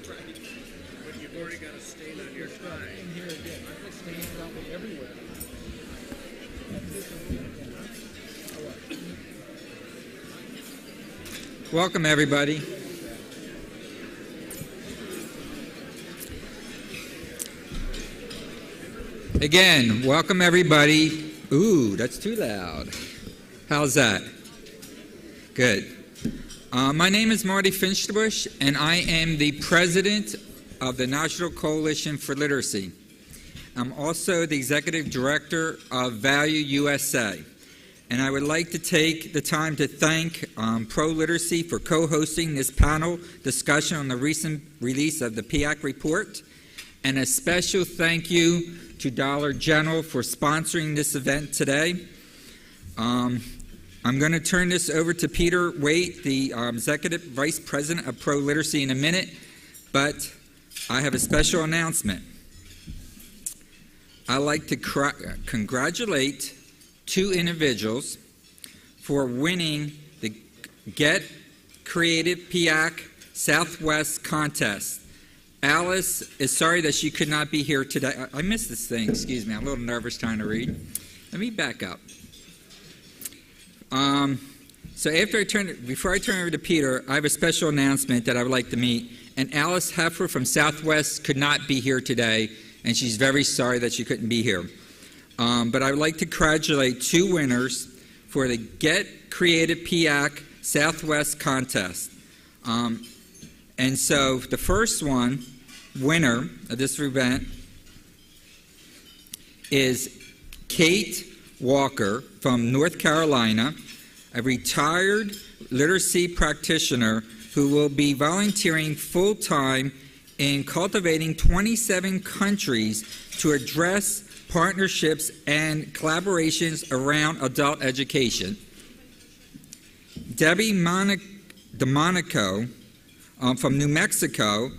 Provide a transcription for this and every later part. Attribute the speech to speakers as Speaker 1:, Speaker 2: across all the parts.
Speaker 1: But you've already got a stain on your tie.
Speaker 2: In here again. I've got stains on me everywhere.
Speaker 3: Welcome, everybody. Again, welcome, everybody. Ooh, that's too loud. How's that? Good. My name is Marty Finsterbush, and I am the president of the National Coalition for Literacy. I'm also the executive director of Value USA. And I would like to take the time to thank ProLiteracy for co-hosting this panel discussion on the recent release of the PIAAC report. And a special thank you to Dollar General for sponsoring this event today. I'm going to turn this over to Peter Waite, the Executive Vice President of ProLiteracy, in a minute, but I have a special announcement. I'd like to congratulate two individuals for winning the Get Creative PIAAC Southwest contest. Alice is sorry that she could not be here today. I missed this thing, excuse me. I'm a little nervous trying to read. Let me back up. So before I turn over to Peter, I have a special announcement that I would like to meet. And Alice Heffer from Southwest could not be here today, and she's very sorry that she couldn't be here. But I would like to congratulate two winners for the Get Creative PIAAC Southwest contest. And so the first winner of this event is Tait Walker from North Carolina, a retired literacy practitioner who will be volunteering full-time in cultivating 27 countries to address partnerships and collaborations around adult education. Debbie DeMonico from New Mexico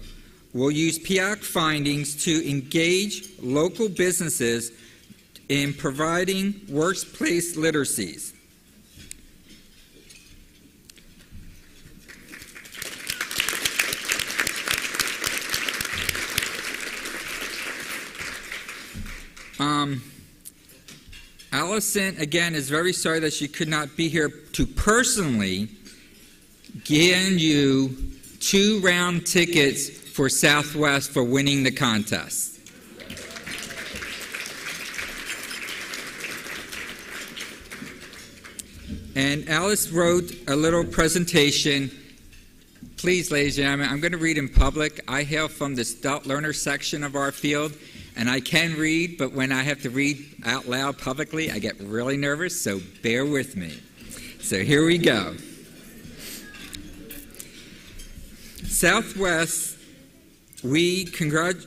Speaker 3: will use PIAAC findings to engage local businesses in providing workplace literacies. Allison, again, is very sorry that she could not be here to personally give you 2 round tickets for Southwest for winning the contest. And Alice wrote a little presentation. Please, ladies and gentlemen, I'm going to read in public. I hail from the adult learner section of our field, and I can read, but when I have to read out loud publicly, I get really nervous, so bear with me. So here we go. Southwest, we champion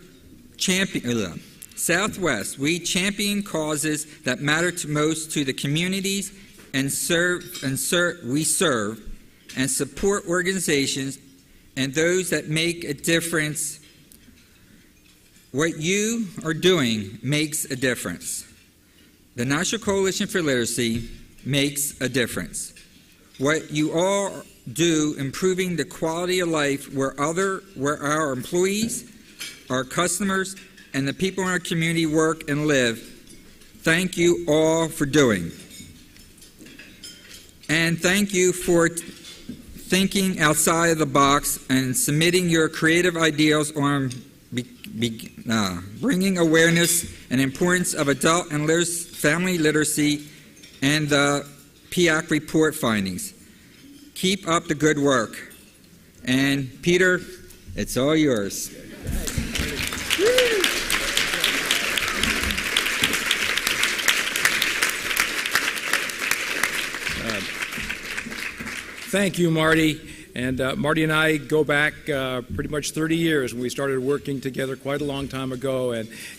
Speaker 3: causes that matter to most to the communities we serve, and support organizations and those that make a difference. What you are doing makes a difference. The National Coalition for Literacy makes a difference. What you all do improving the quality of life where our employees, our customers, and the people in our community work and live, thank you all for doing. And thank you for thinking outside of the box and submitting your creative ideas on bringing awareness and importance of adult and family literacy and the PIAAC report findings. Keep up the good work. And Peter, it's all yours.
Speaker 2: Thank you, Marty. And Marty and I go back pretty much 30 years when we started working together quite a long time ago.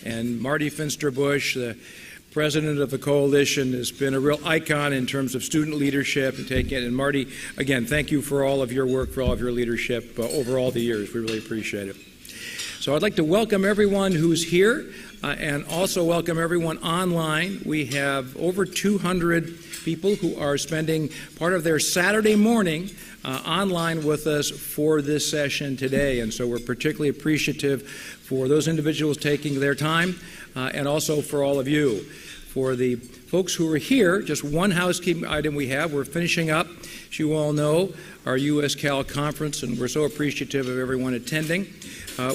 Speaker 2: And Marty Finsterbush, the president of the coalition, has been a real icon in terms of student leadership and taking it. And Marty, again, thank you for all of your work, for all of your leadership over all the years. We really appreciate it. So I'd like to welcome everyone who's here and also welcome everyone online. We have over 200 people who are spending part of their Saturday morning online with us for this session today. And so we're particularly appreciative for those individuals taking their time and also for all of you. For the folks who are here, just one housekeeping item we have. We're finishing up, as you all know, our U.S. Cal Conference, and we're so appreciative of everyone attending.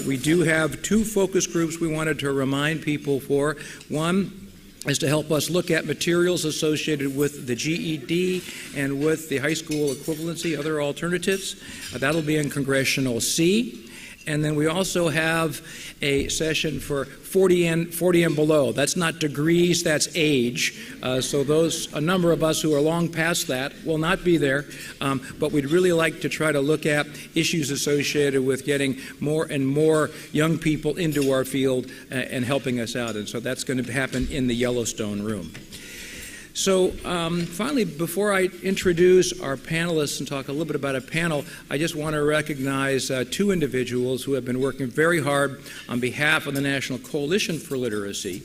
Speaker 2: We do have two focus groups we wanted to remind people for. One is to help us look at materials associated with the GED and with the high school equivalency, other alternatives. That'll be in Congressional C. And then we also have a session for 40 and below. That's not degrees, that's age. So a number of us who are long past that will not be there. But we'd really like to try to look at issues associated with getting more and more young people into our field and helping us out. And so that's going to happen in the Yellowstone room. So finally, before I introduce our panelists and talk a little bit about a panel, I just want to recognize two individuals who have been working very hard on behalf of the National Coalition for Literacy,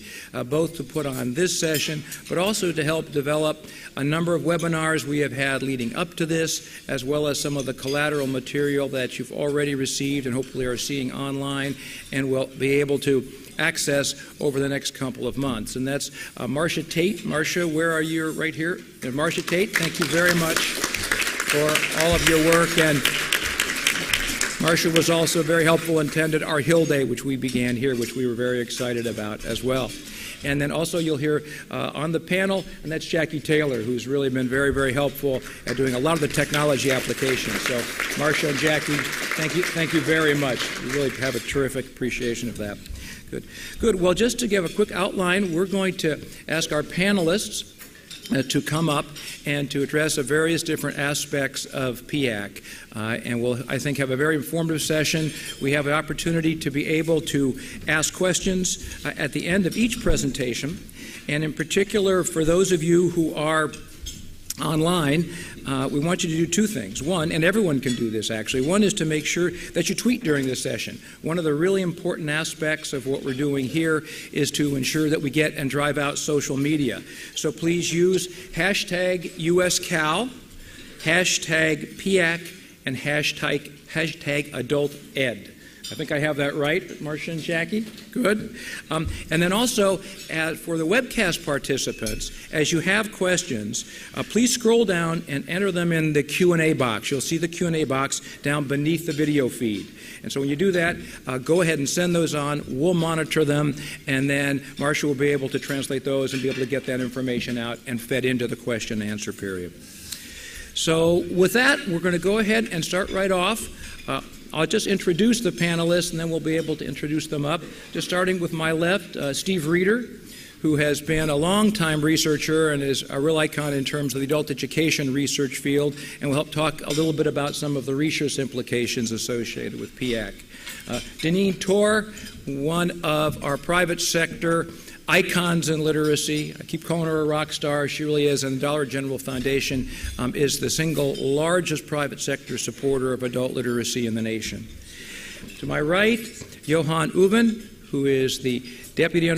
Speaker 2: both to put on this session, but also to help develop a number of webinars we have had leading up to this, as well as some of the collateral material that you've already received and hopefully are seeing online and will be able to access over the next couple of months. And that's Marsha Tait. Marsha, where are you? Right here. And Marsha Tait, thank you very much for all of your work. And Marsha was also very helpful and attended our Hill Day, which we began here, which we were very excited about as well. And then also you'll hear on the panel, and that's Jackie Taylor, who's really been very, very helpful at doing a lot of the technology applications. So Marsha and Jackie, thank you very much. We really have a terrific appreciation of that. Good. Well, just to give a quick outline, we're going to ask our panelists to come up and to address the various different aspects of PIAAC. And we'll, I think, have a very informative session. We have an opportunity to be able to ask questions at the end of each presentation. And in particular, for those of you who are online, we want you to do two things. One, and everyone can do this actually, one is to make sure that you tweet during this session. One of the really important aspects of what we're doing here is to ensure that we get and drive out social media. So please use hashtag USCal, hashtag PIAAC, and hashtag adult ed. I think I have that right, Marsha and Jackie? Good. And then also, for the webcast participants, as you have questions, please scroll down and enter them in the Q&A box. You'll see the Q&A box down beneath the video feed. And so when you do that, go ahead and send those on. We'll monitor them, and then Marsha will be able to translate those and be able to get that information out and fed into the question and answer period. So with that, we're going to go ahead and start right off. I'll just introduce the panelists, and then we'll be able to introduce them up. Just starting with my left, Steve Reeder, who has been a long-time researcher and is a real icon in terms of the adult education research field, and will help talk a little bit about some of the research implications associated with PIAAC. Denine Torr, one of our private sector icons in literacy. I keep calling her a rock star. She really is, and the Dollar General Foundation is the single largest private sector supporter of adult literacy in the nation. To my right, Johan Uvin, who is the Deputy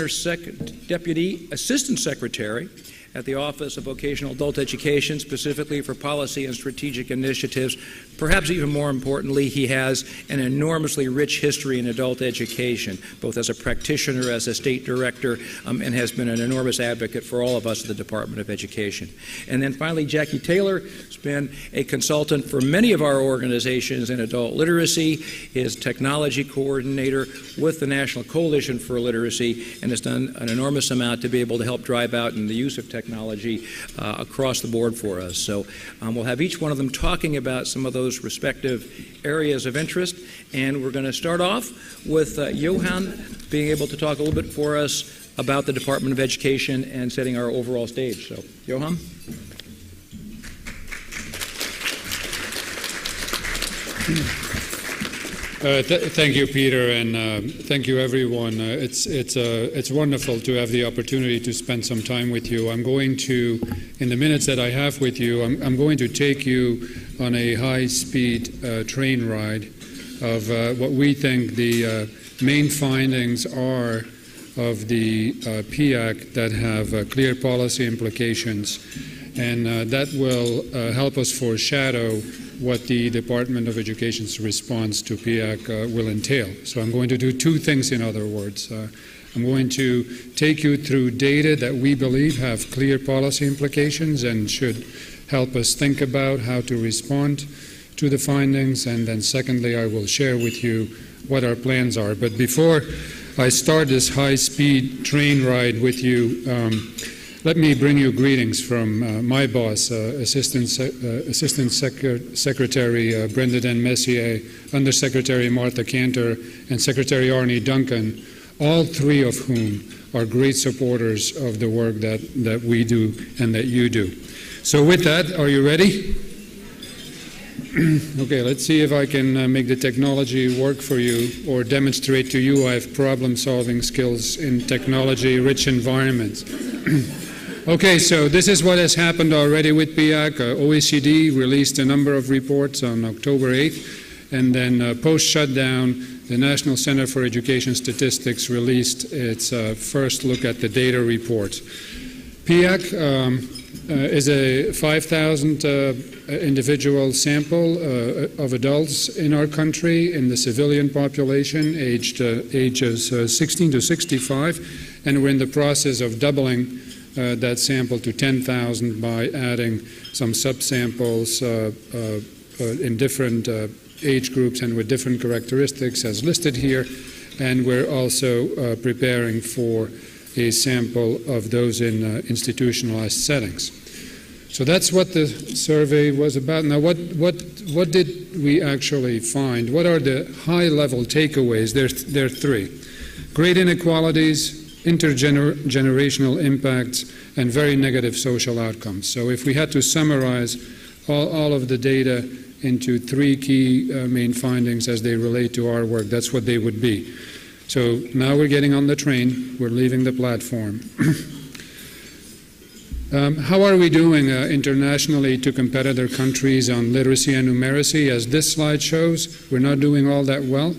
Speaker 2: Assistant Secretary at the Office of Vocational Adult Education, specifically for policy and strategic initiatives. Perhaps even more importantly, he has an enormously rich history in adult education, both as a practitioner, as a state director, and has been an enormous advocate for all of us at the Department of Education. And then finally, Jackie Taylor has been a consultant for many of our organizations in adult literacy, is technology coordinator with the National Coalition for Literacy, and has done an enormous amount to be able to help drive out in the use of technology across the board for us. So we'll have each one of them talking about some of those respective areas of interest, and we're going to start off with Johan being able to talk a little bit for us about the Department of Education and setting our overall stage. So, Johan?
Speaker 4: Thank you, Peter, and thank you, everyone. It's wonderful to have the opportunity to spend some time with you. I'm going to, in the minutes that I have with you, I'm going to take you on a high-speed train ride of what we think the main findings are of the PIAAC that have clear policy implications and that will help us foreshadow what the Department of Education's response to PIAAC will entail. So I'm going to do two things, in other words. I'm going to take you through data that we believe have clear policy implications and should help us think about how to respond to the findings, and then secondly, I will share with you what our plans are. But before I start this high-speed train ride with you, let me bring you greetings from my boss, Assistant Secretary Brenda Den Messier, Undersecretary Martha Cantor, and Secretary Arnie Duncan, all three of whom are great supporters of the work that we do and that you do. So with that, are you ready? Okay, let's see if I can make the technology work for you or demonstrate to you I have problem-solving skills in technology-rich environments. Okay, so this is what has happened already with PIAAC. OECD released a number of reports on October 8th, and then post-shutdown, the National Center for Education Statistics released its first look at the data report. PIAAC is a 5,000 individual sample of adults in our country in the civilian population aged ages 16 to 65, and we're in the process of doubling that sample to 10,000 by adding some subsamples in different age groups and with different characteristics as listed here, and we're also preparing for a sample of those in institutionalized settings. So that's what the survey was about. Now, what did we actually find? What are the high-level takeaways? There are three. Great inequalities, intergenerational impacts, and very negative social outcomes. So if we had to summarize all of the data into three key main findings as they relate to our work, that's what they would be. So now we're getting on the train, we're leaving the platform. How are we doing internationally to competitor countries on literacy and numeracy? As this slide shows, we're not doing all that well.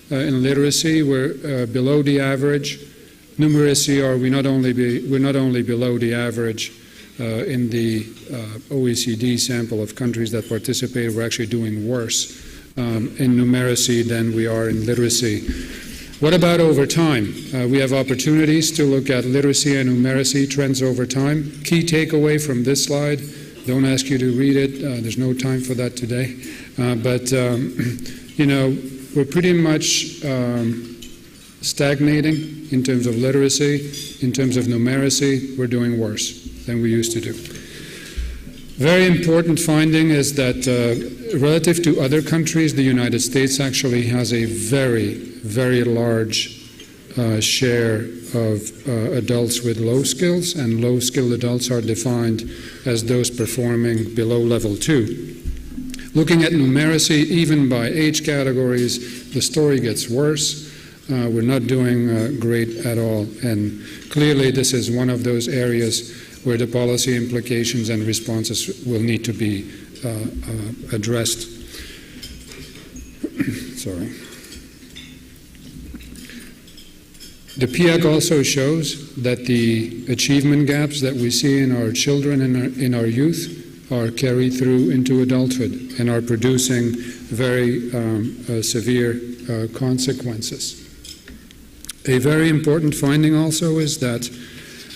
Speaker 4: In literacy, we're below the average. Numeracy, we're not only below the average in the OECD sample of countries that participate, we're actually doing worse in numeracy than we are in literacy. What about over time? We have opportunities to look at literacy and numeracy trends over time. Key takeaway from this slide, don't ask you to read it, there's no time for that today, but you know, we're pretty much stagnating in terms of literacy. In terms of numeracy, we're doing worse than we used to do. Very important finding is that relative to other countries, the United States actually has a very, very large share of adults with low skills, and low-skilled adults are defined as those performing below level 2. Looking at numeracy, even by age categories, the story gets worse. We're not doing great at all, and clearly this is one of those areas where the policy implications and responses will need to be addressed. Sorry. The PIAAC also shows that the achievement gaps that we see in our children and in our youth are carried through into adulthood and are producing very severe consequences. A very important finding also is that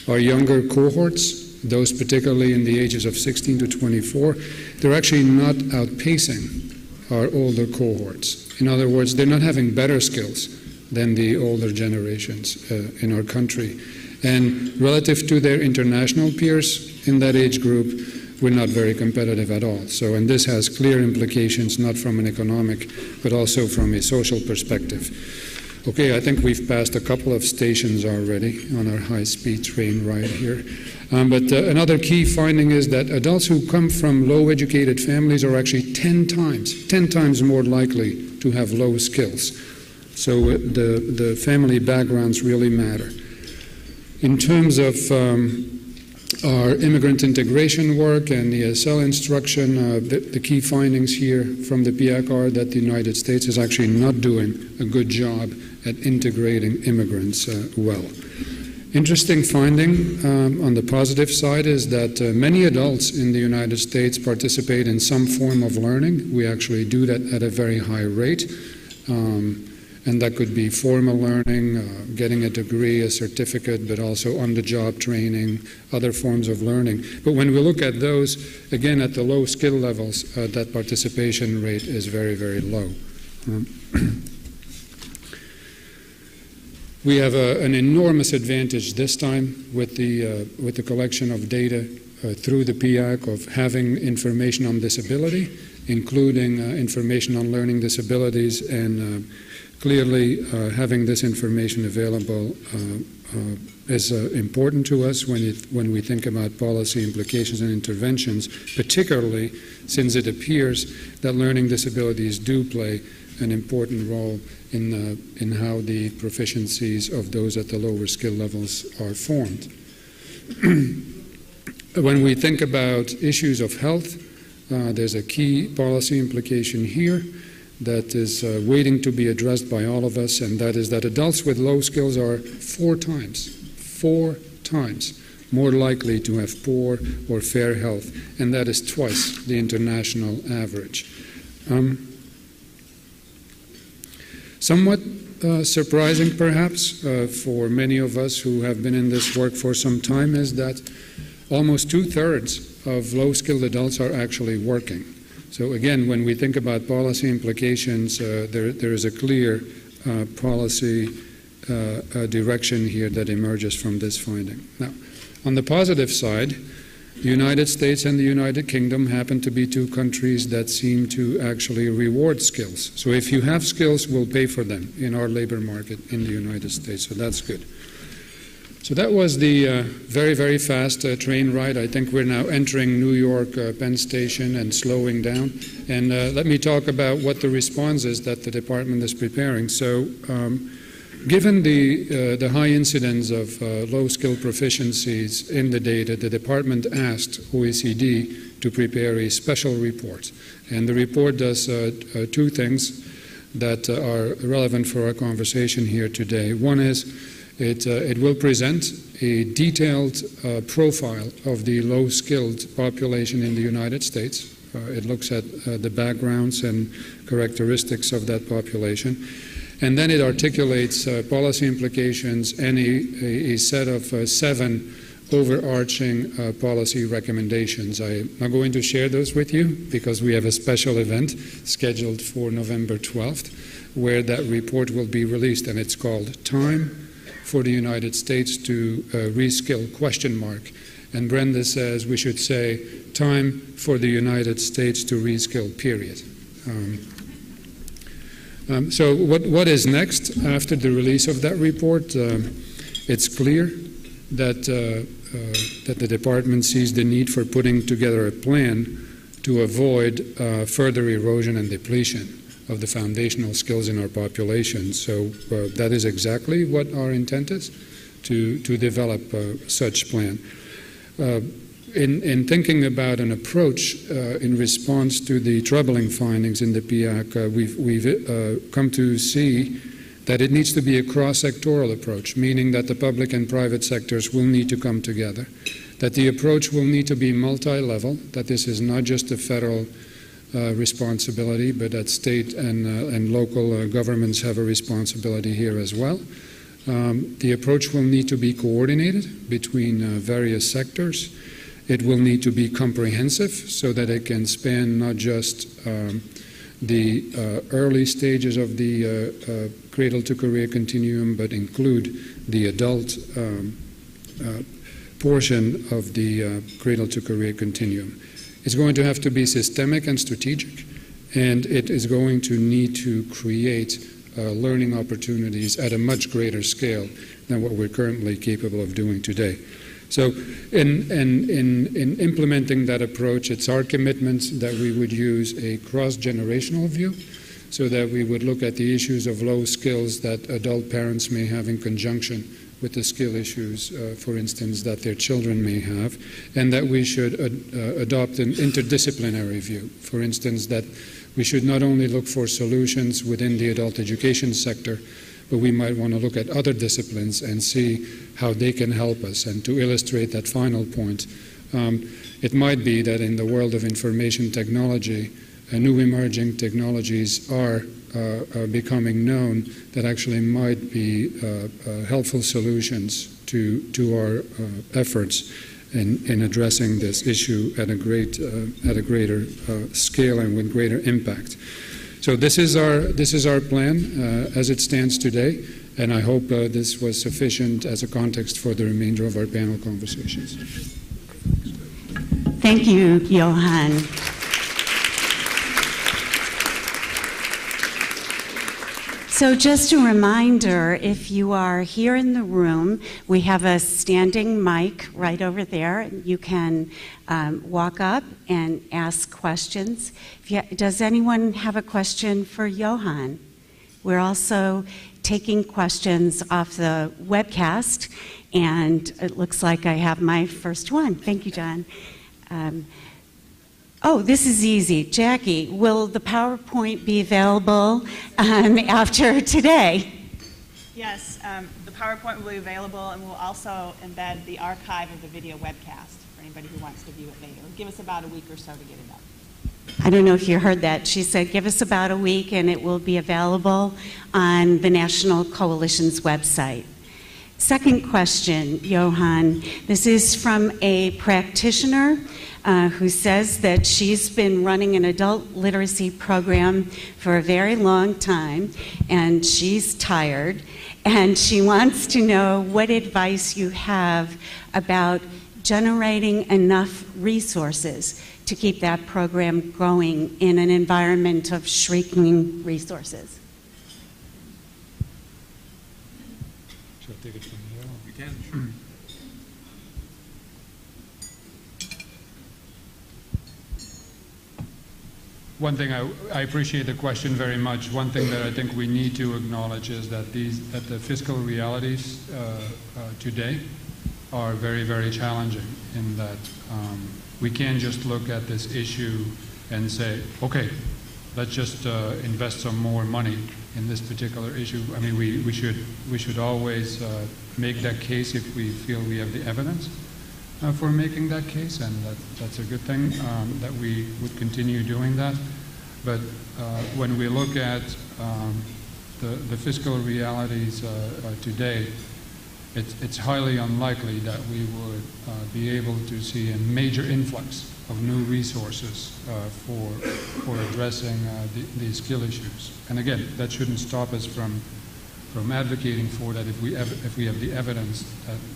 Speaker 4: our younger cohorts, those particularly in the ages of 16 to 24, they're actually not outpacing our older cohorts. In other words, they're not having better skills than the older generations in our country. And relative to their international peers in that age group, we're not very competitive at all. So, and this has clear implications, not from an economic, but also from a social perspective. Okay, I think we've passed a couple of stations already on our high-speed train ride here. But another key finding is that adults who come from low-educated families are actually 10 times more likely to have low skills. So the family backgrounds really matter. In terms of our immigrant integration work and ESL instruction, the key findings here from the PIAAC are that the United States is actually not doing a good job at integrating immigrants well. Interesting finding on the positive side is that many adults in the United States participate in some form of learning. We actually do that at a very high rate. And that could be formal learning, getting a degree, a certificate, but also on-the-job training, other forms of learning. But when we look at those, again, at the low skill levels, that participation rate is very, very low. We have an enormous advantage this time with the collection of data through the PIAAC of having information on disability, including information on learning disabilities, and clearly having this information available is important to us when we think about policy implications and interventions, particularly since it appears that learning disabilities do play an important role in how the proficiencies of those at the lower skill levels are formed. When we think about issues of health, there's a key policy implication here that is waiting to be addressed by all of us, and that is that adults with low skills are four times more likely to have poor or fair health, and that is twice the international average. Somewhat surprising, perhaps, for many of us who have been in this work for some time is that almost two-thirds of low-skilled adults are actually working. So again, when we think about policy implications, there is a clear policy direction here that emerges from this finding. Now, on the positive side, the United States and the United Kingdom happen to be two countries that seem to actually reward skills. So if you have skills, we'll pay for them in our labor market in the United States, so that's good. So that was the very, very fast train ride. I think we're now entering New York Penn Station and slowing down. And let me talk about what the response is that the department is preparing. So given the high incidence of low-skill proficiencies in the data, the department asked OECD to prepare a special report. And the report does two things that are relevant for our conversation here today. One is it will present a detailed profile of the low-skilled population in the United States. It looks at the backgrounds and characteristics of that population. And then it articulates policy implications and a set of 7 overarching policy recommendations. I'm not going to share those with you because we have a special event scheduled for November 12th where that report will be released, and it's called Time for the United States to Reskill ? And Brenda says we should say time for the United States to reskill, period. So what is next after the release of that report? It's clear that the department sees the need for putting together a plan to avoid further erosion and depletion of the foundational skills in our population. So that is exactly what our intent is, to develop such plan. In thinking about an approach in response to the troubling findings in the PIAAC, we've come to see that it needs to be a cross-sectoral approach, meaning that the public and private sectors will need to come together, that the approach will need to be multi-level, that this is not just a federal responsibility, but that state and local governments have a responsibility here as well. The approach will need to be coordinated between various sectors. It will need to be comprehensive so that it can span not just the early stages of the cradle-to-career continuum, but include the adult portion of the cradle-to-career continuum. It's going to have to be systemic and strategic, and it is going to need to create learning opportunities at a much greater scale than what we're currently capable of doing today. So in implementing that approach, it's our commitment that we would use a cross-generational view so that we would look at the issues of low skills that adult parents may have in conjunction with the skill issues, for instance, that their children may have, and that we should adopt an interdisciplinary view. For instance, that we should not only look for solutions within the adult education sector, but we might want to look at other disciplines and see how they can help us. And to illustrate that final point, it might be that in the world of information technology, new emerging technologies are becoming known that actually might be helpful solutions to our efforts in addressing this issue at a greater scale and with greater impact. So this is our plan as it stands today, and I hope this was sufficient as a context for the remainder of our panel conversations.
Speaker 5: Thank you, Johan. So just a reminder, if you are here in the room, we have a standing mic right over there. You can walk up and ask questions. Does anyone have a question for Johan? We're also taking questions off the webcast, and it looks like I have my first one. Thank you, John. Oh, this is easy. Jackie, will the PowerPoint be available after today?
Speaker 6: Yes, the PowerPoint will be available, and we'll also embed the archive of the video webcast for anybody who wants to view it later. It'll give us about a week or so to get it up.
Speaker 5: I don't know if you heard that. She said give us about a week, and it will be available on the National Coalition's website. Second question, Johan. This is from a practitioner who says that she's been running an adult literacy program for a very long time, and she's tired, and she wants to know what advice you have about generating enough resources to keep that program going in an environment of shrinking resources.
Speaker 4: Shall I take it from here?
Speaker 2: You can, sure.
Speaker 4: One thing, I appreciate the question very much. One thing that I think we need to acknowledge is that the fiscal realities today are very, very challenging in that we can't just look at this issue and say, okay, let's just invest some more money in this particular issue. I mean, we should always make that case if we feel we have the evidence for making that case, and that's a good thing that we would continue doing that. But when we look at the fiscal realities today, it's highly unlikely that we would be able to see a major influx of new resources for addressing these skill issues. And again, that shouldn't stop us from advocating for that if we have the evidence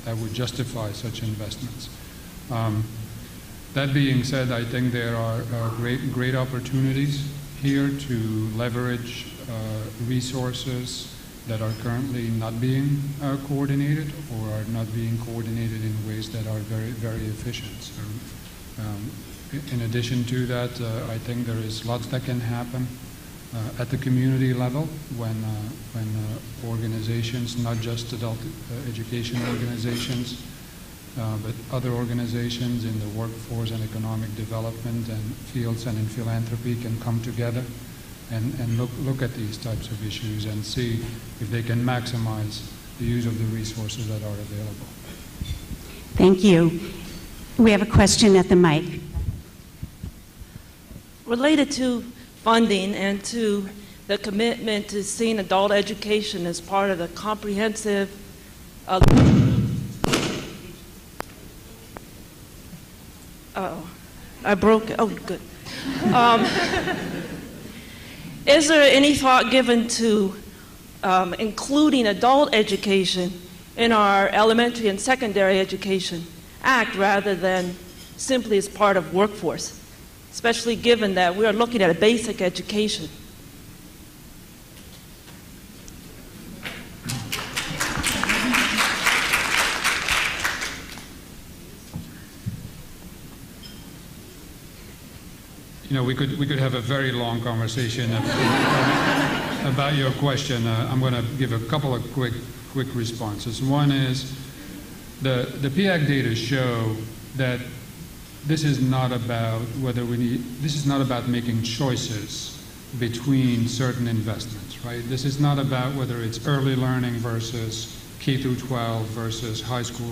Speaker 4: that would justify such investments. That being said, I think there are great opportunities here to leverage resources that are currently not being coordinated or are not being coordinated in ways that are very, very efficient. So, in addition to that, I think there is lots that can happen at the community level when organizations, not just adult education organizations, but other organizations in the workforce and economic development and fields and in philanthropy can come together and look at these types of issues and see if they can maximize the use of the resources that are available.
Speaker 5: Thank you. We have a question at the mic.
Speaker 7: Related to funding and to the commitment to seeing adult education as part of the comprehensive I broke it. Oh, good. Is there any thought given to including adult education in our elementary and secondary education act rather than simply as part of workforce, especially given that we are looking at a basic education?
Speaker 4: You know, we could have a very long conversation about your question. I'm going to give a couple of quick responses. One is the PIAAC data show that this is not about whether we need. This is not about making choices between certain investments, right? This is not about whether it's early learning versus K through 12 versus high school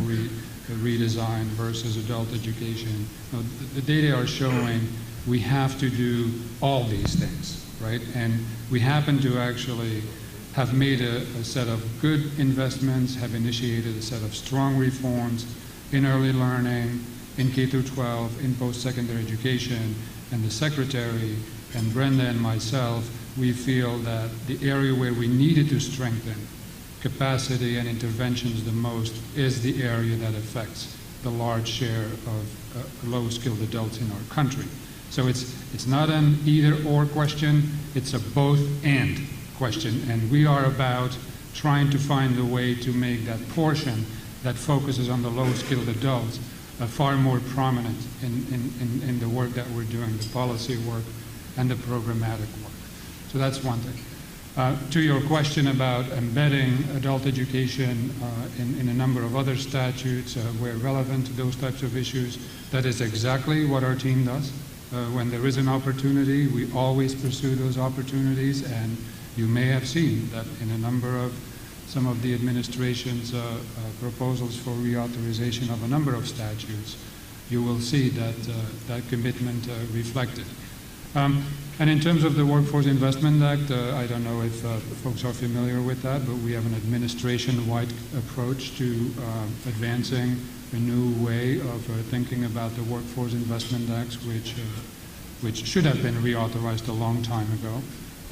Speaker 4: redesign versus adult education. No, the data are showing we have to do all these things, right? And we happen to actually have made a set of good investments, have initiated a set of strong reforms in early learning, in K through 12, in post-secondary education, and the Secretary and Brenda and myself, we feel that the area where we needed to strengthen capacity and interventions the most is the area that affects the large share of low-skilled adults in our country. So it's not an either-or question, it's a both-and question, and we are about trying to find a way to make that portion that focuses on the low-skilled adults far more prominent in the work that we're doing, the policy work and the programmatic work. So that's one thing. To your question about embedding adult education in a number of other statutes where relevant to those types of issues, that is exactly what our team does. When there is an opportunity, we always pursue those opportunities, and you may have seen that in a number of some of the administration's proposals for reauthorization of a number of statutes, you will see that that commitment reflected. And in terms of the Workforce Investment Act, I don't know if folks are familiar with that, but we have an administration-wide approach to advancing a new way of thinking about the Workforce Investment Acts, which should have been reauthorized a long time ago.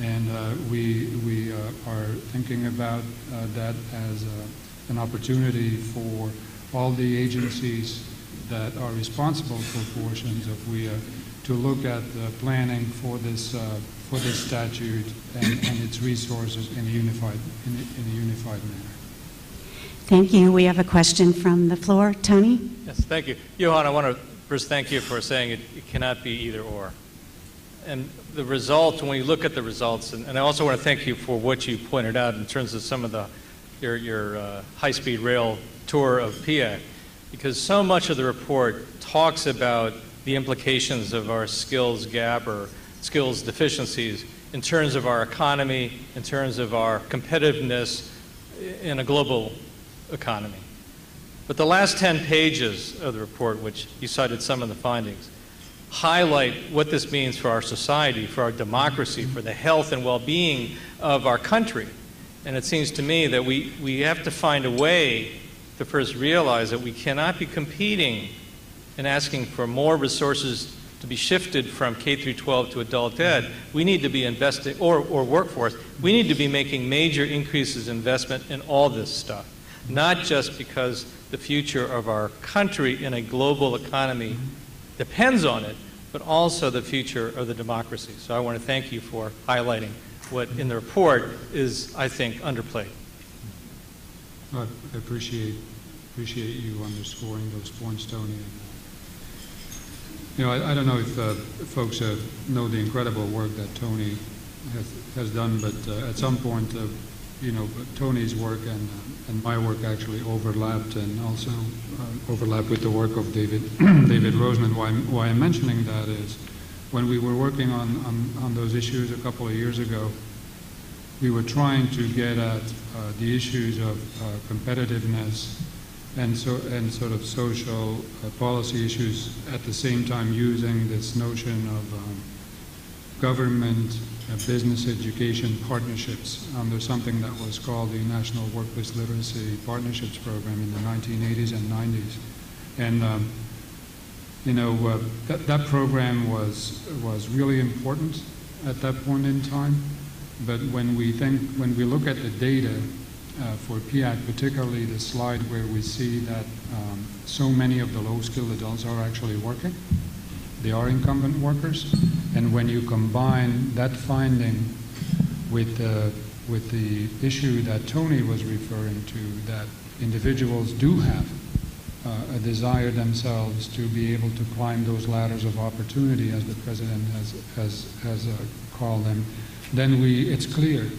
Speaker 4: And we are thinking about that as an opportunity for all the agencies that are responsible for portions of WIA to look at the planning for this statute and its resources in a unified manner.
Speaker 5: Thank you. We have a question from the floor. Tony?
Speaker 8: Yes, thank you. Johan, I want to first thank you for saying it cannot be either or. And the result, when you look at the results, and I also want to thank you for what you pointed out in terms of some of your high-speed rail tour of PIAAC, because so much of the report talks about the implications of our skills gap or skills deficiencies in terms of our economy, in terms of our competitiveness in a global economy. But the last 10 pages of the report, which you cited some of the findings, highlight what this means for our society, for our democracy, for the health and well-being of our country. And it seems to me that we have to find a way to first realize that we cannot be competing and asking for more resources to be shifted from K through 12 to adult ed. We need to be investing, or workforce, we need to be making major increases in investment in all this stuff, not just because the future of our country in a global economy depends on it, but also the future of the democracy. So I want to thank you for highlighting what in the report is, I think, underplayed.
Speaker 4: I appreciate you underscoring those points, Tony. You know, I don't know if folks know the incredible work that Tony has done, but at some point, you know, Tony's work and my work actually overlapped, and also overlapped with the work of David Rosen. And why I'm mentioning that is, when we were working on those issues a couple of years ago, we were trying to get at the issues of competitiveness and sort of social policy issues at the same time, using this notion of government business education partnerships under something that was called the National Workplace Literacy Partnerships Program in the 1980s and 90s. And you know, that program was really important at that point in time. But when we look at the data for PIAAC, particularly the slide where we see that so many of the low-skilled adults are actually working, they are incumbent workers, and when you combine that finding with the issue that Tony was referring to, that individuals do have a desire themselves to be able to climb those ladders of opportunity, as the President has called them, then it's clear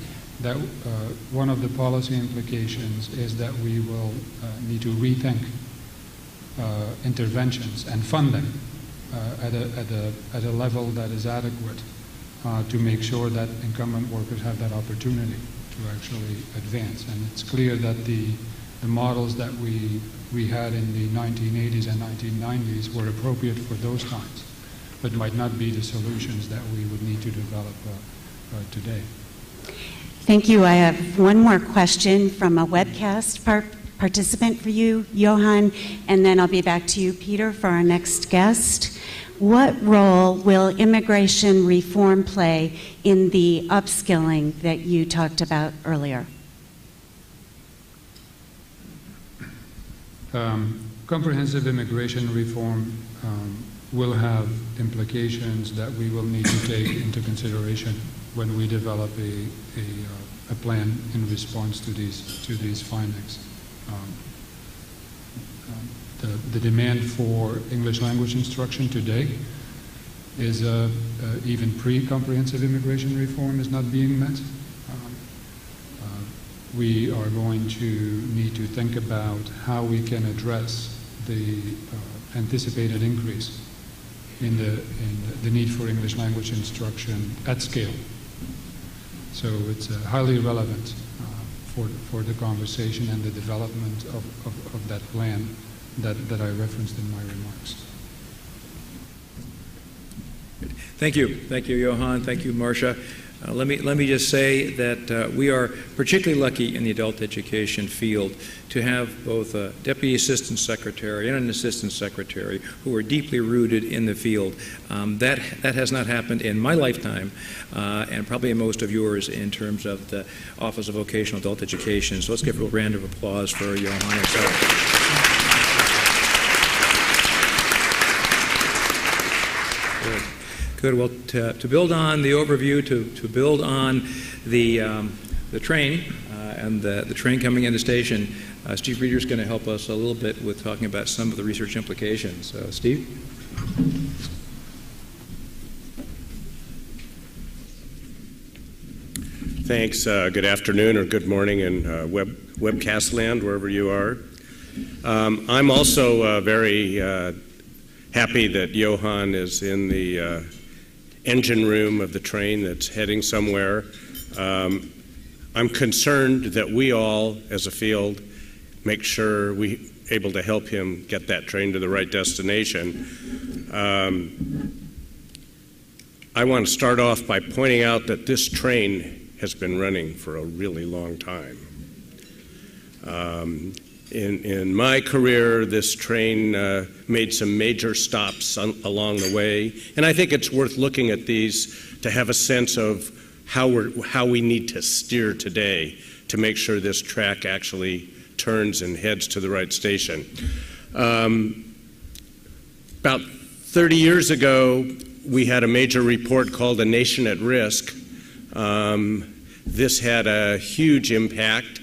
Speaker 4: that one of the policy implications is that we will need to rethink interventions and fund them at a level that is adequate to make sure that incumbent workers have that opportunity to actually advance. And it's clear that the models that we had in the 1980s and 1990s were appropriate for those times, but might not be the solutions that we would need to develop today.
Speaker 5: Thank you. I have one more question from a webcast participant for you, Johan, and then I'll be back to you, Peter, for our next guest. What role will immigration reform play in the upskilling that you talked about earlier?
Speaker 4: Comprehensive immigration reform will have implications that we will need to take into consideration when we develop a plan in response to these findings. The demand for English language instruction today is even pre-comprehensive immigration reform is not being met. We are going to need to think about how we can address the anticipated increase in the need for English language instruction at scale. So it's highly relevant for the conversation and the development of that plan that I referenced in my remarks.
Speaker 2: Thank you, Johan. Thank you, Marsha. Let me just say that we are particularly lucky in the adult education field to have both a deputy assistant secretary and an assistant secretary who are deeply rooted in the field. That has not happened in my lifetime, and probably in most of yours in terms of the Office of Vocational Adult Education. So let's give a round of applause for Johan. Good. Well, to build on the overview, to build on the train and the train coming into station, Steve Reeder's going to help us a little bit with talking about some of the research implications. Steve?
Speaker 9: Thanks. Good afternoon or good morning in webcast land, wherever you are. I'm also very happy that Johan is in the engine room of the train that's heading somewhere. I'm concerned that we all, as a field, make sure we're able to help him get that train to the right destination. I want to start off by pointing out that this train has been running for a really long time. In my career, this train made some major stops along the way, and I think it's worth looking at these to have a sense of how we need to steer today to make sure this track actually turns and heads to the right station. About 30 years ago, we had a major report called A Nation at Risk. This had a huge impact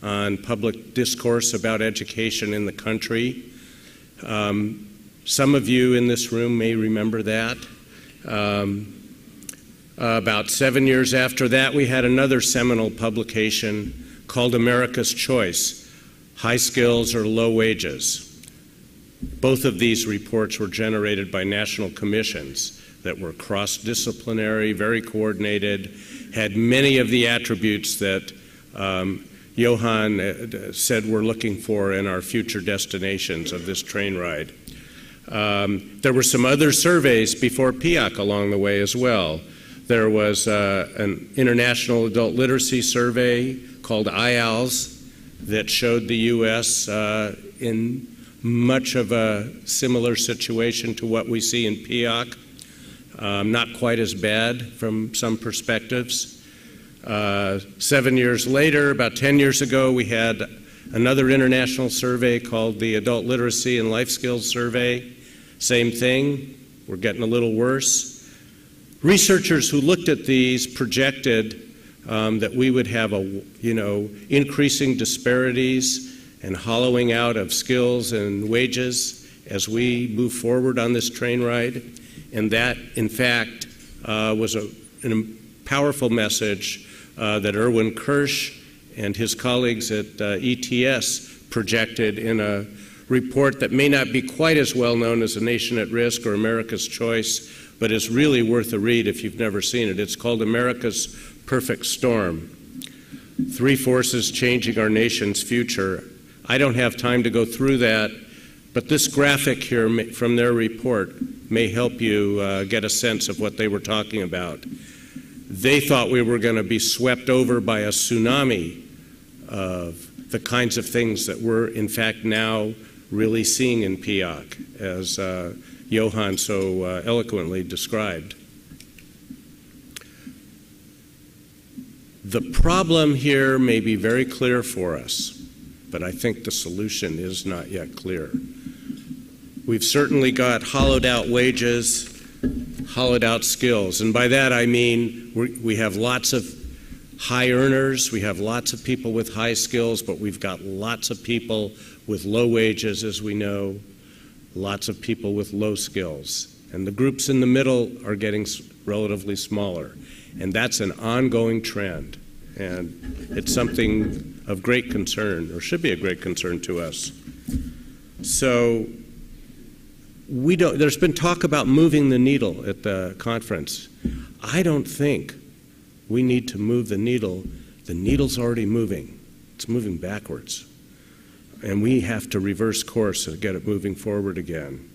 Speaker 9: on public discourse about education in the country. Some of you in this room may remember that. About 7 years after that, we had another seminal publication called America's Choice, High Skills or Low Wages. Both of these reports were generated by national commissions that were cross-disciplinary, very coordinated, had many of the attributes that Johan said we're looking for in our future destinations of this train ride. There were some other surveys before PIAAC along the way as well. There was an international adult literacy survey called IALS that showed the U.S. In much of a similar situation to what we see in PIAAC, not quite as bad from some perspectives. 7 years later, about 10 years ago, we had another international survey called the Adult Literacy and Life Skills Survey. Same thing, we're getting a little worse. Researchers who looked at these projected that we would have increasing disparities and hollowing out of skills and wages as we move forward on this train ride. And that, in fact, was a powerful message that Erwin Kirsch and his colleagues at ETS projected in a report that may not be quite as well known as A Nation at Risk or America's Choice, but it's really worth a read if you've never seen it. It's called America's Perfect Storm: 3 Forces Changing Our Nation's Future. I don't have time to go through that, but this graphic here from their report may help you get a sense of what they were talking about. They thought we were going to be swept over by a tsunami of the kinds of things that we're, in fact, now really seeing in PIAAC, as Johan so eloquently described. The problem here may be very clear for us, but I think the solution is not yet clear. We've certainly got hollowed out wages, hollowed out skills, and by that I mean we have lots of high earners, we have lots of people with high skills, but we've got lots of people with low wages, as we know, lots of people with low skills. And the groups in the middle are getting relatively smaller. And that's an ongoing trend. And it's something of great concern, or should be a great concern to us. So there's been talk about moving the needle at the conference. I don't think we need to move the needle. The needle's already moving. It's moving backwards. And we have to reverse course and get it moving forward again.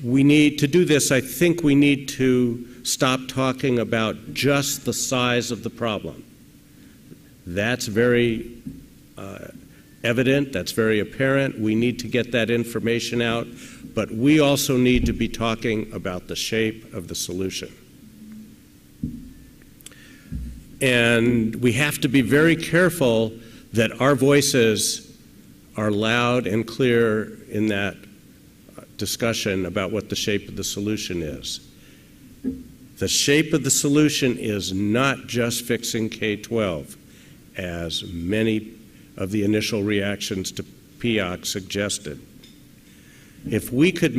Speaker 9: We need to do this. I think we need to stop talking about just the size of the problem. That's very evident, that's very apparent. We need to get that information out, but we also need to be talking about the shape of the solution. And we have to be very careful that our voices are loud and clear in that discussion about what the shape of the solution is. The shape of the solution is not just fixing K-12, as many of the initial reactions to PIAAC suggested. If we could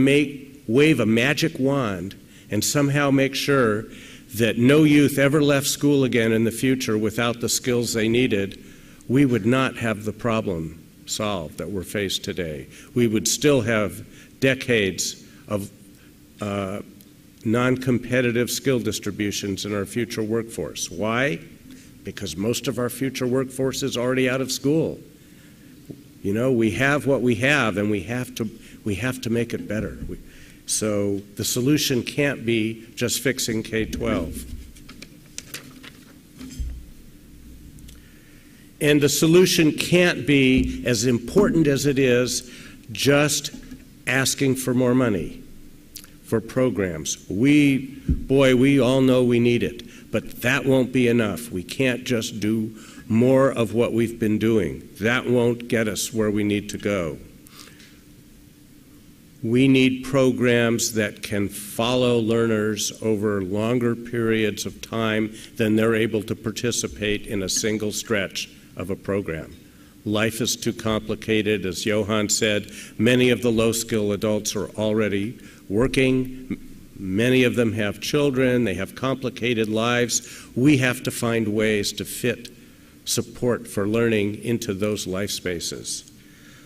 Speaker 9: wave a magic wand and somehow make sure that no youth ever left school again in the future without the skills they needed, we would not have the problem solved that we're faced today. We would still have decades of non-competitive skill distributions in our future workforce. Why? Because most of our future workforce is already out of school. You know, we have what we have, and we have to make it better. So the solution can't be just fixing K-12. And the solution can't be, as important as it is, just asking for more money for programs. We all know we need it, but that won't be enough. We can't just do more of what we've been doing. That won't get us where we need to go. We need programs that can follow learners over longer periods of time than they're able to participate in a single stretch of a program. Life is too complicated. As Johan said, many of the low-skill adults are already working. Many of them have children. They have complicated lives. We have to find ways to fit support for learning into those life spaces.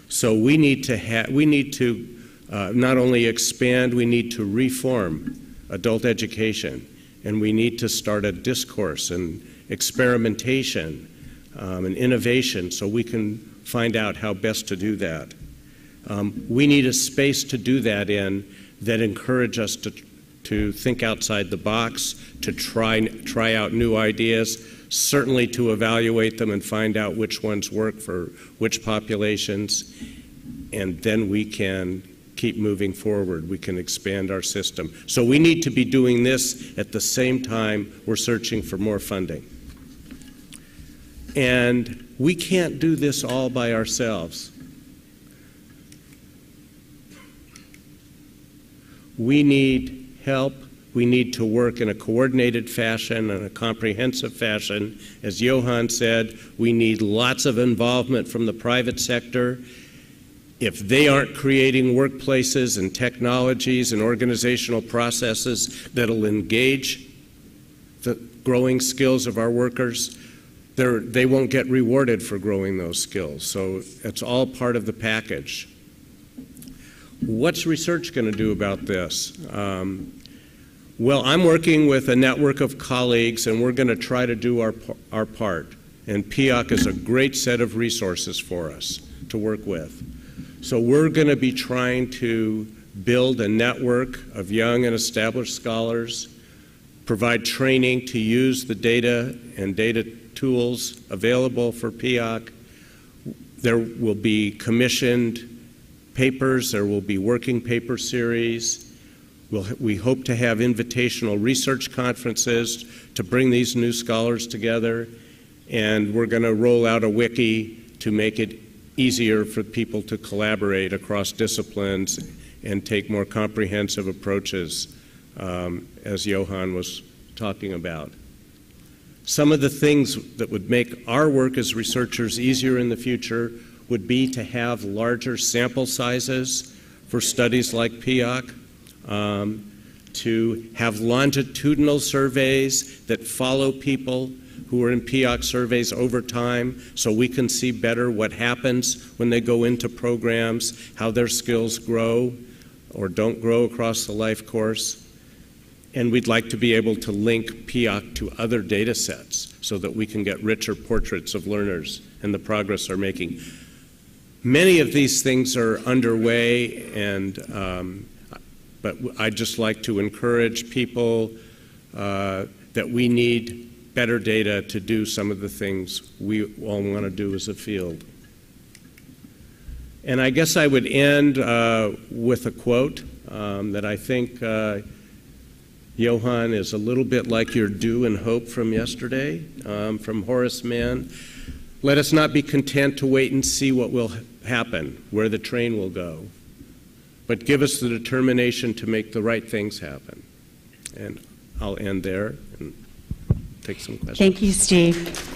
Speaker 9: So we need to not only expand, we need to reform adult education, and we need to start a discourse and experimentation and innovation so we can find out how best to do that. We need a space to do that in that encourage us to think outside the box, to try out new ideas, certainly to evaluate them and find out which ones work for which populations, and then we can keep moving forward. We can expand our system. So we need to be doing this at the same time we're searching for more funding. And we can't do this all by ourselves. We need help. We need to work in a coordinated fashion and a comprehensive fashion. As Johan said, we need lots of involvement from the private sector. If they aren't creating workplaces and technologies and organizational processes that'll engage the growing skills of our workers, they won't get rewarded for growing those skills. So it's all part of the package. what's research going to do about this? Well, I'm working with a network of colleagues, and we're going to try to do our part. And PIAAC is a great set of resources for us to work with. So we're going to be trying to build a network of young and established scholars, provide training to use the data and data tools available for PIAAC. There will be commissioned papers, there will be working paper series. We hope to have invitational research conferences to bring these new scholars together, and we're going to roll out a wiki to make it easier for people to collaborate across disciplines and take more comprehensive approaches, as Johan was talking about. Some of the things that would make our work as researchers easier in the future would be to have larger sample sizes for studies like PIAAC, to have longitudinal surveys that follow people who are in PIAAC surveys over time so we can see better what happens when they go into programs, how their skills grow or don't grow across the life course. And we'd like to be able to link PIAAC to other data sets so that we can get richer portraits of learners and the progress they're making. Many of these things are underway, and but I'd just like to encourage people that we need better data to do some of the things we all want to do as a field. And I guess I would end with a quote that I think Johan is a little bit like your dew and hope from yesterday, from Horace Mann. Let us not be content to wait and see what will happen, where the train will go, but give us the determination to make the right things happen. And I'll end there and take some questions.
Speaker 5: Thank you, Steve.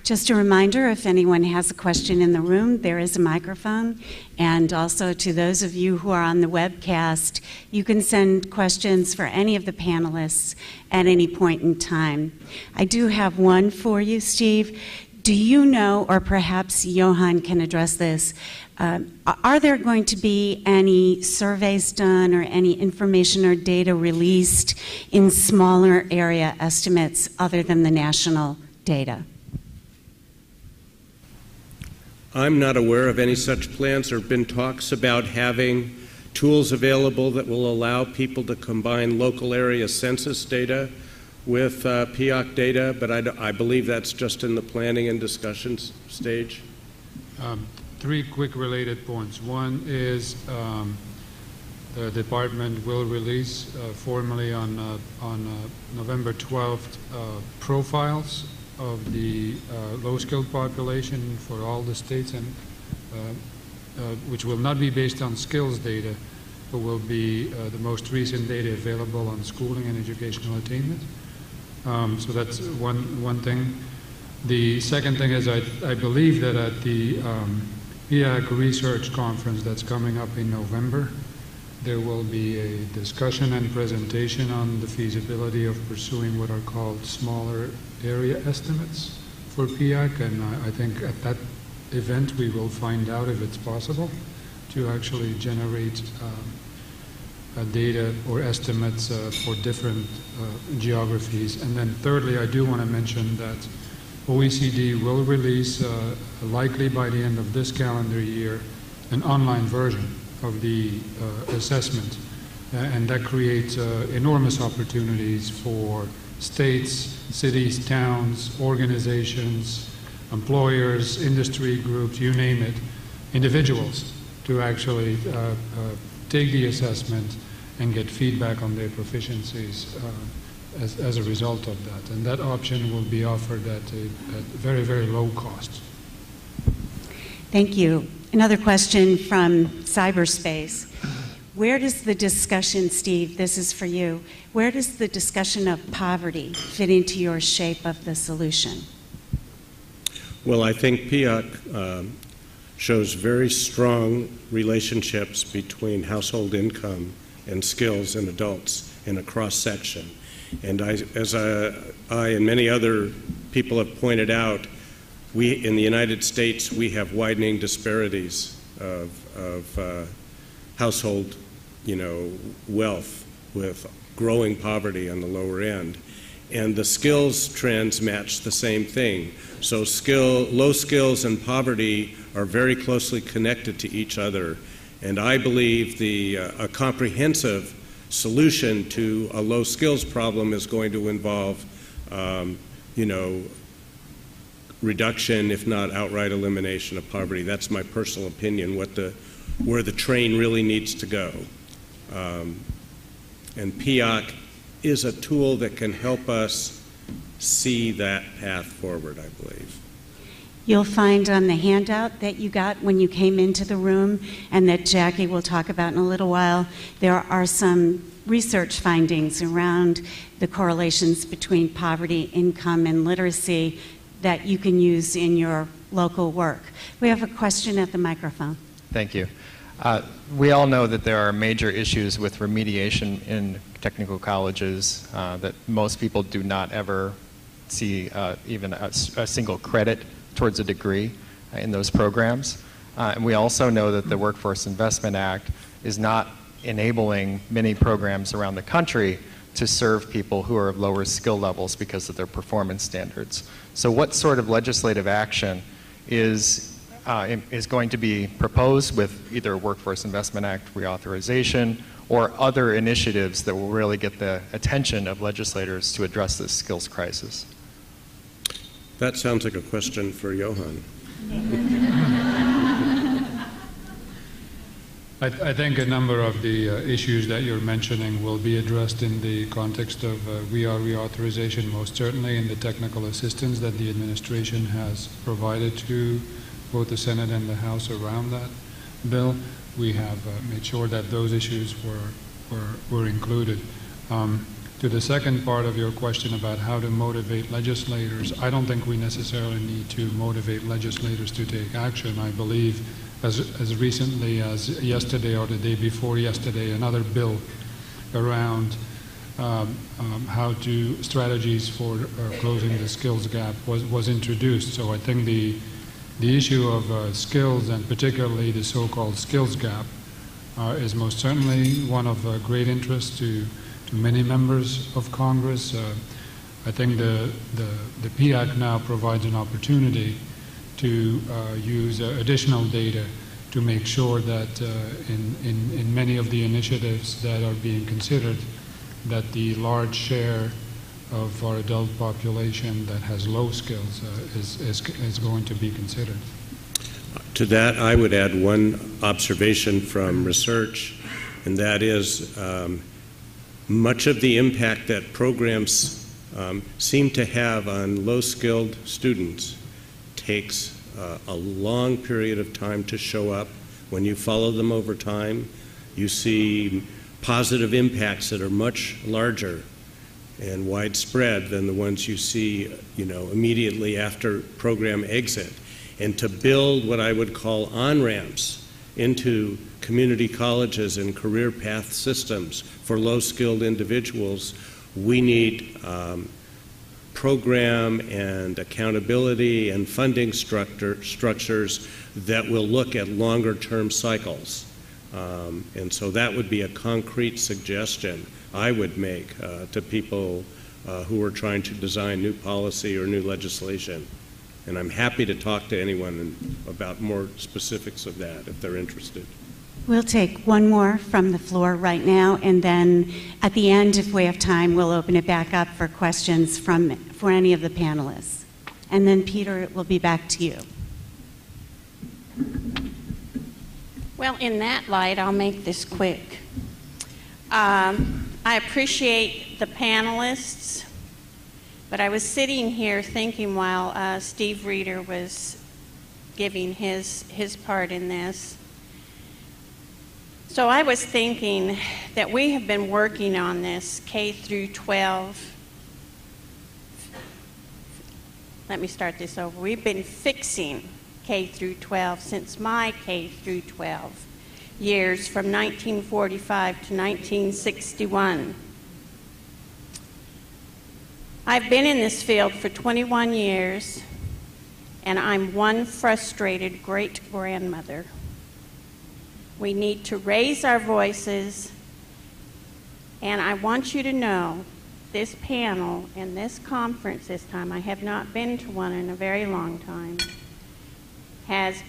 Speaker 5: Just a reminder, if anyone has a question in the room, there is a microphone. And also to those of you who are on the webcast, you can send questions for any of the panelists at any point in time. I do have one for you, Steve. Do you know, or perhaps Johan can address this, are there going to be any surveys done or any information or data released in smaller area estimates other than the national data?
Speaker 9: I'm not aware of any such plans. There have been talks about having tools available that will allow people to combine local area census data with PIAAC data, but I believe that's just in the planning and discussion stage.
Speaker 4: Three quick related points. One is the department will release formally on November 12th profiles of the low-skilled population for all the states, and which will not be based on skills data, but will be the most recent data available on schooling and educational attainment. So that's one thing. The second thing is I believe that at the PIAAC research conference that's coming up in November, there will be a discussion and presentation on the feasibility of pursuing what are called smaller area estimates for PIAAC, and I think at that event we will find out if it's possible to actually generate data or estimates for different geographies. And then thirdly, I do want to mention that OECD will release, likely by the end of this calendar year, an online version of the assessment. And that creates enormous opportunities for states, cities, towns, organizations, employers, industry groups, you name it, individuals, to actually take the assessment and get feedback on their proficiencies as a result of that. And that option will be offered at a very, very low cost.
Speaker 5: Thank you. Another question from cyberspace. Where does the discussion, Steve, this is for you, where does the discussion of poverty fit into your shape of the solution?
Speaker 9: Well, I think PIAAC shows very strong relationships between household income and skills in adults in a cross-section. And as I and many other people have pointed out, in the United States, we have widening disparities of household, wealth, with growing poverty on the lower end. And the skills trends match the same thing. So low skills and poverty are very closely connected to each other. And I believe a comprehensive solution to a low skills problem is going to involve, reduction, if not outright elimination of poverty. That's my personal opinion, where the train really needs to go. And PIAAC is a tool that can help us see that path forward, I believe.
Speaker 5: You'll find on the handout that you got when you came into the room, and that Jackie will talk about in a little while, there are some research findings around the correlations between poverty, income, and literacy that you can use in your local work. We have a question at the microphone.
Speaker 10: Thank you. We all know that there are major issues with remediation in technical colleges, that most people do not ever see even a single credit towards a degree in those programs. And we also know that the Workforce Investment Act is not enabling many programs around the country to serve people who are of lower skill levels because of their performance standards. So what sort of legislative action is going to be proposed with either Workforce Investment Act reauthorization or other initiatives that will really get the attention of legislators to address this skills crisis?
Speaker 9: That sounds like a question for Johan.
Speaker 4: I think a number of the issues that you're mentioning will be addressed in the context of reauthorization, most certainly in the technical assistance that the administration has provided to both the Senate and the House around that bill. We have made sure that those issues were included. To the second part of your question about how to motivate legislators, I don't think we necessarily need to motivate legislators to take action. I believe as recently as yesterday or the day before yesterday, another bill around strategies for closing the skills gap was introduced. So I think the issue of skills, and particularly the so-called skills gap, is most certainly one of great interest to many members of Congress. I think the PIAAC now provides an opportunity to use additional data to make sure that in many of the initiatives that are being considered, that the large share of our adult population that has low skills is going to be considered.
Speaker 9: To that, I would add one observation from research, and that is much of the impact that programs seem to have on low-skilled students takes a long period of time to show up. When you follow them over time, you see positive impacts that are much larger and widespread than the ones you see, immediately after program exit. And to build what I would call on-ramps into community colleges and career path systems for low-skilled individuals, we need program and accountability and funding structures that will look at longer-term cycles. And so that would be a concrete suggestion I would make to people who are trying to design new policy or new legislation. And I'm happy to talk to anyone about more specifics of that if they're interested.
Speaker 5: We'll take one more from the floor right now, and then at the end, if we have time, we'll open it back up for questions for any of the panelists. And then, Peter, it will be back to you.
Speaker 11: Well, in that light, I'll make this quick. I appreciate the panelists, but I was sitting here thinking while Steve Reeder was giving his part in this. So I was thinking that we have been working on this K through 12. Let me start this over. We've been fixing K through 12 since my K through 12 years, from 1945 to 1961. I've been in this field for 21 years, and I'm one frustrated great-grandmother. We need to raise our voices, and I want you to know this panel and this conference this time, I have not been to one in a very long time, has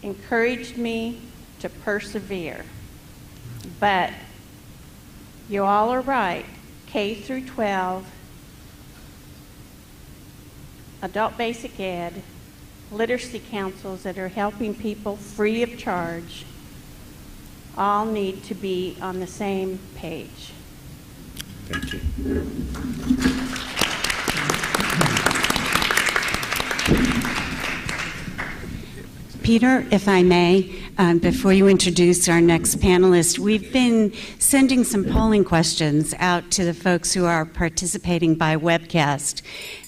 Speaker 11: encouraged me to persevere. But you all are right, K through 12, adult basic ed, literacy councils that are helping people free of charge, all need to be on the same page.
Speaker 9: Thank you.
Speaker 5: Peter, if I may, before you introduce our next panelist, we've been sending some polling questions out to the folks who are participating by webcast,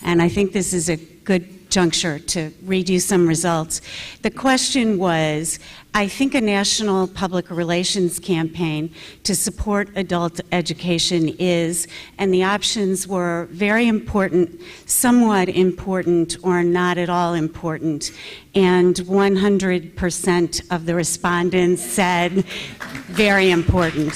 Speaker 5: and I think this is a good juncture to read you some results. The question was, I think a national public relations campaign to support adult education is, and the options were very important, somewhat important, or not at all important. And 100% of the respondents said very important.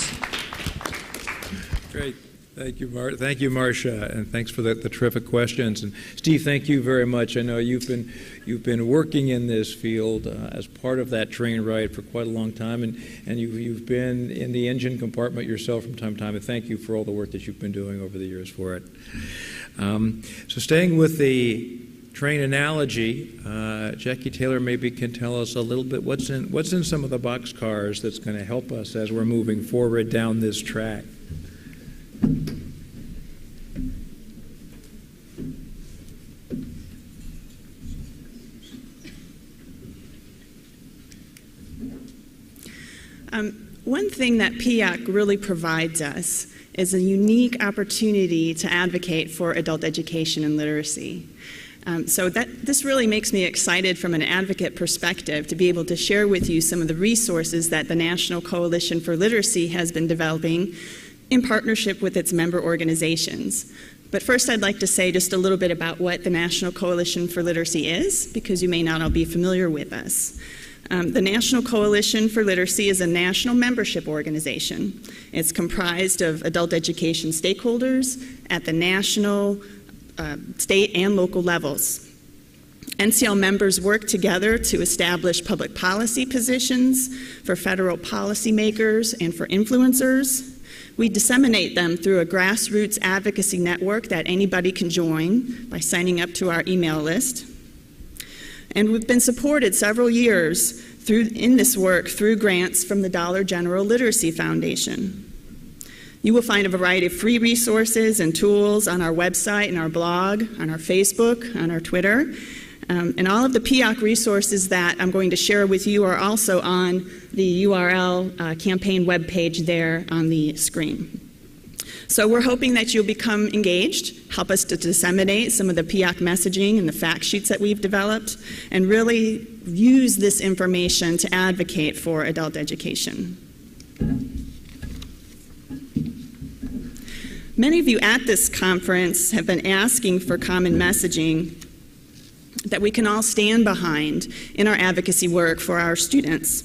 Speaker 2: Great. Thank you, Marsha, and thanks for the terrific questions. And Steve, thank you very much. I know you've been working in this field as part of that train ride for quite a long time, and you've been in the engine compartment yourself from time to time. And thank you for all the work that you've been doing over the years for it. So, staying with the train analogy, Jackie Taylor maybe can tell us a little bit what's in some of the boxcars that's going to help us as we're moving forward down this track.
Speaker 12: One thing that PIAAC really provides us is a unique opportunity to advocate for adult education and literacy. So this really makes me excited from an advocate perspective to be able to share with you some of the resources that the National Coalition for Literacy has been developing in partnership with its member organizations. But first I'd like to say just a little bit about what the National Coalition for Literacy is, because you may not all be familiar with us. The National Coalition for Literacy is a national membership organization. It's comprised of adult education stakeholders at the national, state, and local levels. NCL members work together to establish public policy positions for federal policymakers and for influencers. We disseminate them through a grassroots advocacy network that anybody can join by signing up to our email list. And we've been supported several years in this work through grants from the Dollar General Literacy Foundation. You will find a variety of free resources and tools on our website and our blog, on our Facebook, on our Twitter. And all of the PIAAC resources that I'm going to share with you are also on the URL campaign webpage there on the screen. So we're hoping that you'll become engaged, help us to disseminate some of the PIAAC messaging and the fact sheets that we've developed, and really use this information to advocate for adult education. Many of you at this conference have been asking for common messaging that we can all stand behind in our advocacy work for our students.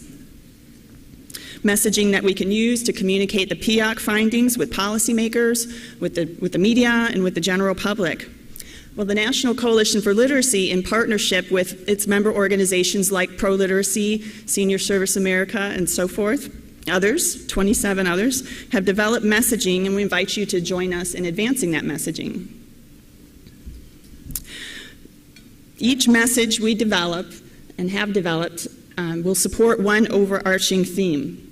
Speaker 12: Messaging that we can use to communicate the PIAAC findings with policymakers, with the media, and with the general public. Well, the National Coalition for Literacy, in partnership with its member organizations like ProLiteracy, Senior Service America, and so forth, others, 27 others, have developed messaging, and we invite you to join us in advancing that messaging. Each message we develop and have developed will support one overarching theme.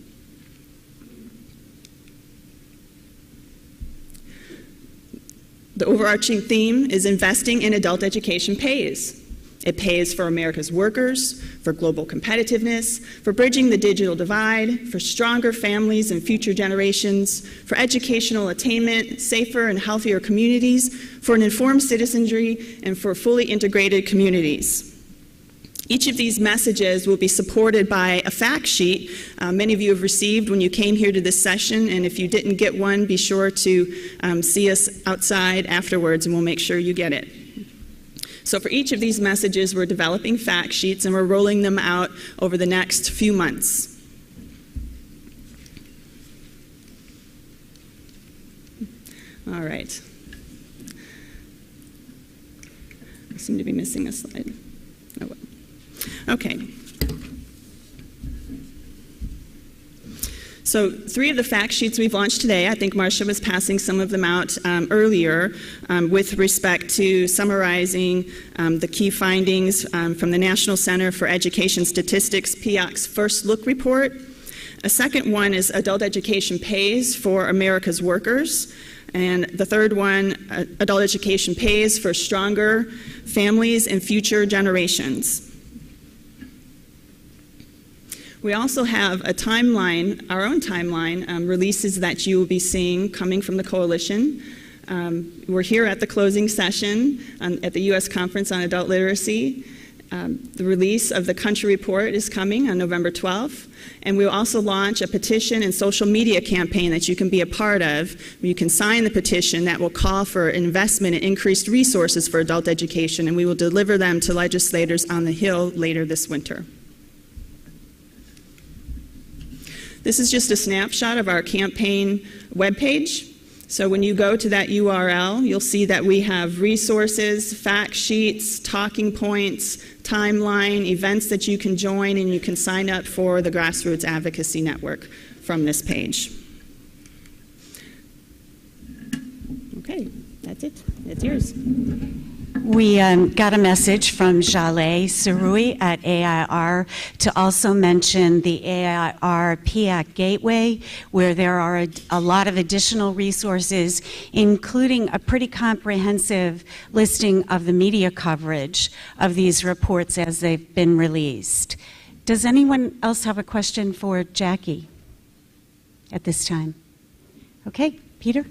Speaker 12: The overarching theme is investing in adult education pays. It pays for America's workers, for global competitiveness, for bridging the digital divide, for stronger families and future generations, for educational attainment, safer and healthier communities, for an informed citizenry, and for fully integrated communities. Each of these messages will be supported by a fact sheet many of you have received when you came here to this session, and if you didn't get one, be sure to see us outside afterwards and we'll make sure you get it. So for each of these messages, we're developing fact sheets and we're rolling them out over the next few months. All right. I seem to be missing a slide. Oh, well. Okay. So 3 of the fact sheets we've launched today, I think Marsha was passing some of them out earlier with respect to summarizing the key findings from the National Center for Education Statistics, PIAAC's First Look report. A second one is Adult Education Pays for America's Workers. And the third one, Adult Education Pays for Stronger Families and Future Generations. We also have a timeline, our own timeline, releases that you will be seeing coming from the coalition. We're here at the closing session at the U.S. Conference on Adult Literacy. The release of the country report is coming on November 12th. And we'll also launch a petition and social media campaign that you can be a part of. You can sign the petition that will call for investment and increased resources for adult education, and we will deliver them to legislators on the Hill later this winter. This is just a snapshot of our campaign webpage. So when you go to that URL, you'll see that we have resources, fact sheets, talking points, timeline, events that you can join, and you can sign up for the Grassroots Advocacy Network from this page. Okay, that's it. It's yours.
Speaker 5: We got a message from Jaleh Sarui at AIR to also mention the AIR PIAAC Gateway, where there are a lot of additional resources, including a pretty comprehensive listing of the media coverage of these reports as they've been released. Does anyone else have a question for Jackie at this time? Okay, Peter?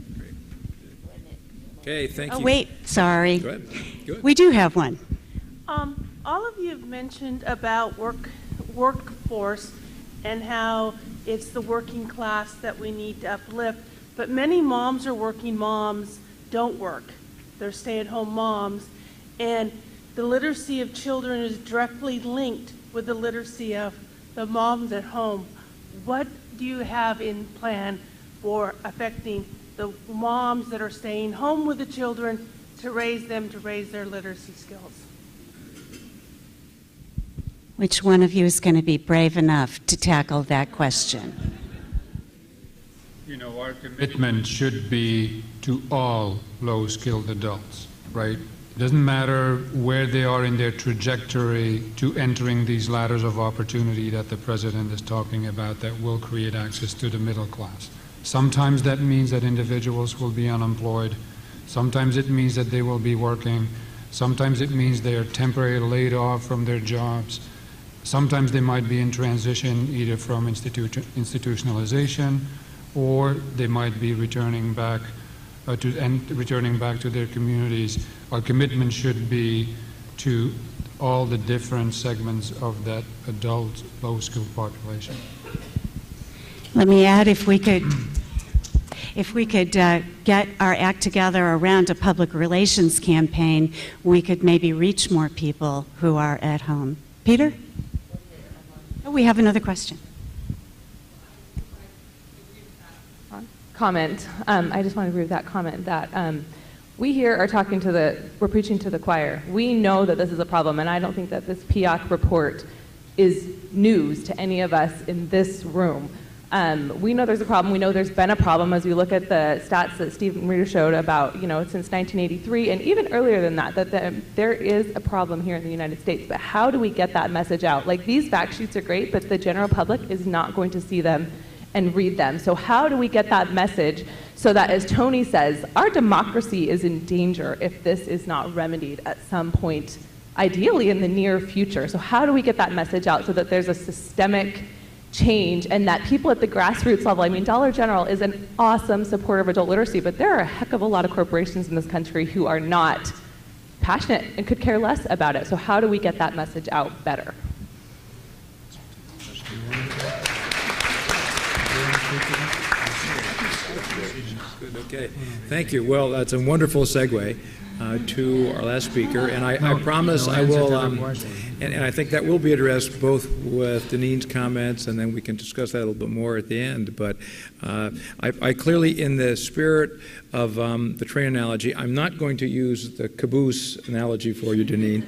Speaker 2: Okay, thank you.
Speaker 5: Oh, wait, sorry.
Speaker 2: Go ahead.
Speaker 5: We do have one.
Speaker 7: All of you have mentioned about workforce and how it's the working class that we need to uplift, but many moms or working moms don't work. They're stay-at-home moms, and the literacy of children is directly linked with the literacy of the moms at home. What do you have in plan for affecting the moms that are staying home with the children to raise their literacy skills?
Speaker 5: Which one of you is going to be brave enough to tackle that question?
Speaker 4: You know, our commitment should be to all low-skilled adults, right? It doesn't matter where they are in their trajectory to entering these ladders of opportunity that the President is talking about that will create access to the middle class. Sometimes that means that individuals will be unemployed. Sometimes it means that they will be working. Sometimes it means they are temporarily laid off from their jobs. Sometimes they might be in transition either from institutionalization, or they might be returning back to their communities. Our commitment should be to all the different segments of that adult low-skilled population.
Speaker 5: Let me add, if we could get our act together around a public relations campaign, we could maybe reach more people who are at home. Peter? Oh, we have another question.
Speaker 13: Comment. I just want to agree with that comment that we here are we're preaching to the choir. We know that this is a problem, and I don't think that this PIAAC report is news to any of us in this room. We know there's a problem. We know there's been a problem as we look at the stats that Steve Reeder showed about, since 1983 and even earlier than that there is a problem here in the United States. But how do we get that message out? Like, these fact sheets are great, but the general public is not going to see them and read them. So how do we get that message so that, as Tony says, our democracy is in danger if this is not remedied at some point, ideally in the near future? So how do we get that message out so that there's a systemic change and that people at the grassroots level, I mean, Dollar General is an awesome supporter of adult literacy, but there are a heck of a lot of corporations in this country who are not passionate and could care less about it. So how do we get that message out better?
Speaker 2: Okay, thank you. Well, that's a wonderful segue. to our last speaker, and I promise I will, and I think that will be addressed both with Denine's comments, and then we can discuss that a little bit more at the end. But I clearly, in the spirit of the train analogy, I'm not going to use the caboose analogy for you, Denine.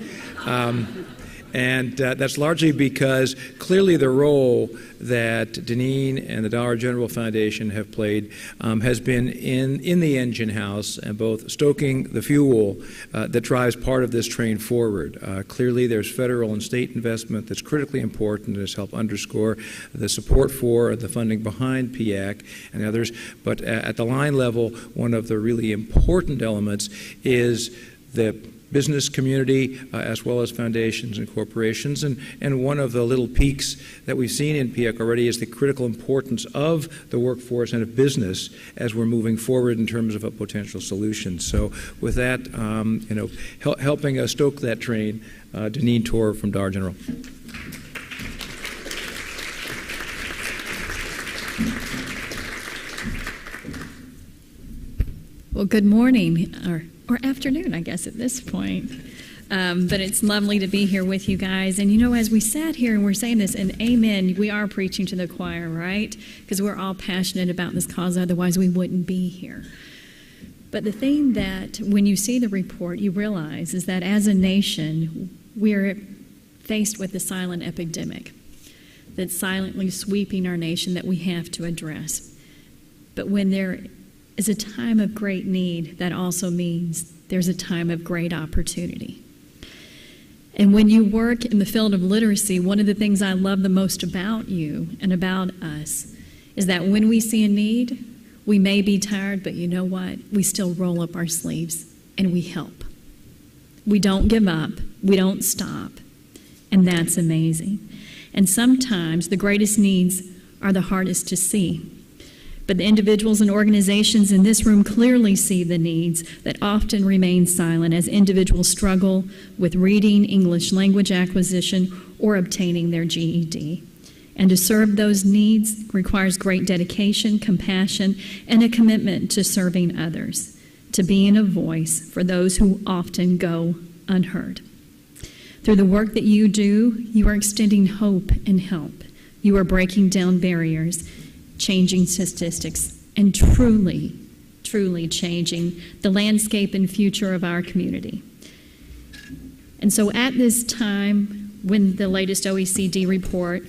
Speaker 2: And that's largely because clearly the role that Denine and the Dollar General Foundation have played has been in the engine house and both stoking the fuel that drives part of this train forward. Clearly there's federal and state investment that's critically important and has helped underscore the support for the funding behind PIAAC and others. But at the line level, one of the really important elements is the business community as well as foundations and corporations. And one of the little peaks that we've seen in PIAAC already is the critical importance of the workforce and of business as we're moving forward in terms of a potential solution. So with that, helping us stoke that train, Denine Torr from Dollar General.
Speaker 14: Well, good morning, or afternoon, I guess, at this point. But it's lovely to be here with you guys. And as we sat here and we're saying this, and amen, we are preaching to the choir, right? Because we're all passionate about this cause, otherwise we wouldn't be here. But the thing that, when you see the report, you realize is that as a nation, we're faced with a silent epidemic that's silently sweeping our nation that we have to address. But when there is a time of great need, that also means there's a time of great opportunity. And when you work in the field of literacy, one of the things I love the most about you and about us is that when we see a need, we may be tired, but you know what? We still roll up our sleeves and we help. We don't give up. We don't stop. And that's amazing. And sometimes the greatest needs are the hardest to see. But the individuals and organizations in this room clearly see the needs that often remain silent as individuals struggle with reading, English language acquisition, or obtaining their GED. And to serve those needs requires great dedication, compassion, and a commitment to serving others, to being a voice for those who often go unheard. Through the work that you do, you are extending hope and help. You are breaking down barriers, changing statistics, and truly, truly changing the landscape and future of our community. And so at this time, when the latest OECD report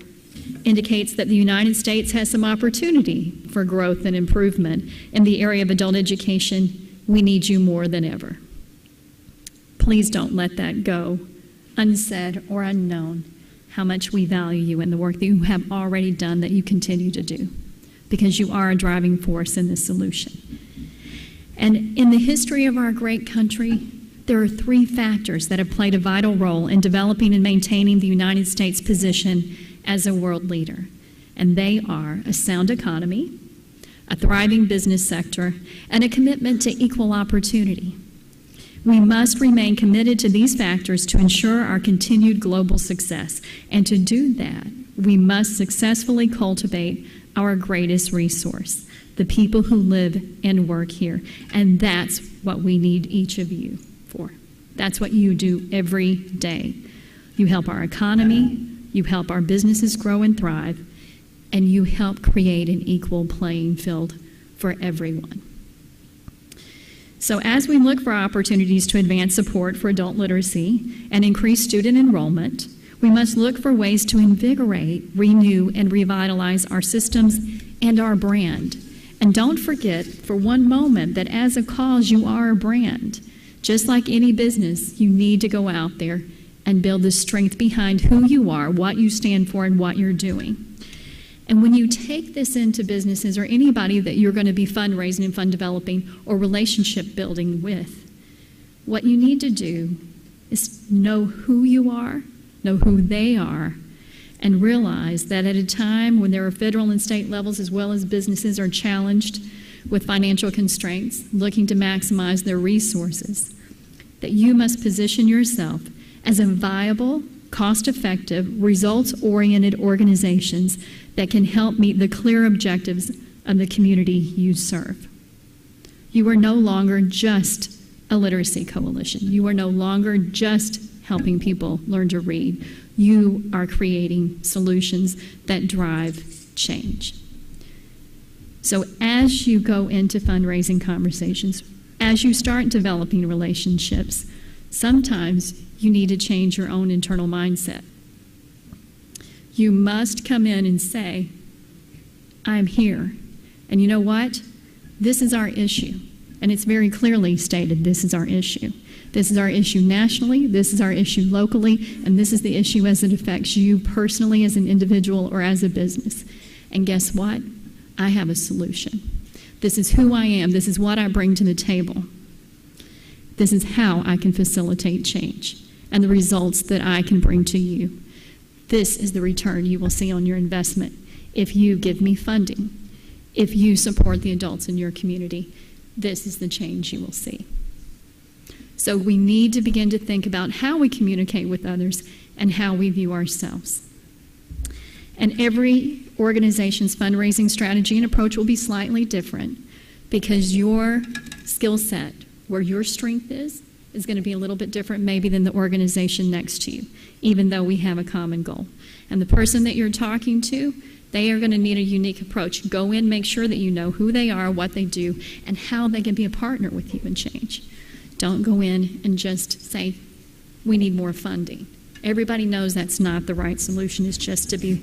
Speaker 14: indicates that the United States has some opportunity for growth and improvement in the area of adult education, we need you more than ever. Please don't let that go unsaid or unknown, how much we value you and the work that you have already done, that you continue to do, because you are a driving force in this solution. And in the history of our great country, there are three factors that have played a vital role in developing and maintaining the United States' position as a world leader. And they are a sound economy, a thriving business sector, and a commitment to equal opportunity. We must remain committed to these factors to ensure our continued global success. And to do that, we must successfully cultivate our greatest resource, the people who live and work here. And that's what we need each of you for. That's what you do every day. You help our economy, you help our businesses grow and thrive, and you help create an equal playing field for everyone. So as we look for opportunities to advance support for adult literacy and increase student enrollment, we must look for ways to invigorate, renew, and revitalize our systems and our brand. And don't forget for one moment that as a cause, you are a brand. Just like any business, you need to go out there and build the strength behind who you are, what you stand for, and what you're doing. And when you take this into businesses or anybody that you're going to be fundraising and fund developing or relationship building with, what you need to do is know who you are, know who they are, and realize that at a time when there are federal and state levels as well as businesses are challenged with financial constraints, looking to maximize their resources, that you must position yourself as a viable, cost-effective, results-oriented organizations that can help meet the clear objectives of the community you serve. You are no longer just a literacy coalition. You are no longer just helping people learn to read. You are creating solutions that drive change. So as you go into fundraising conversations, as you start developing relationships, sometimes you need to change your own internal mindset. You must come in and say, I'm here. And you know what? This is our issue. And it's very clearly stated, this is our issue. This is our issue nationally, this is our issue locally, and this is the issue as it affects you personally as an individual or as a business. And guess what? I have a solution. This is who I am. This is what I bring to the table. This is how I can facilitate change and the results that I can bring to you. This is the return you will see on your investment if you give me funding, if you support the adults in your community. This is the change you will see. So we need to begin to think about how we communicate with others and how we view ourselves. And every organization's fundraising strategy and approach will be slightly different because your skill set, where your strength is going to be a little bit different maybe than the organization next to you, even though we have a common goal. And the person that you're talking to, they are going to need a unique approach. Go in, make sure that you know who they are, what they do, and how they can be a partner with you in change. Don't go in and just say, we need more funding. Everybody knows that's not the right solution, is just to be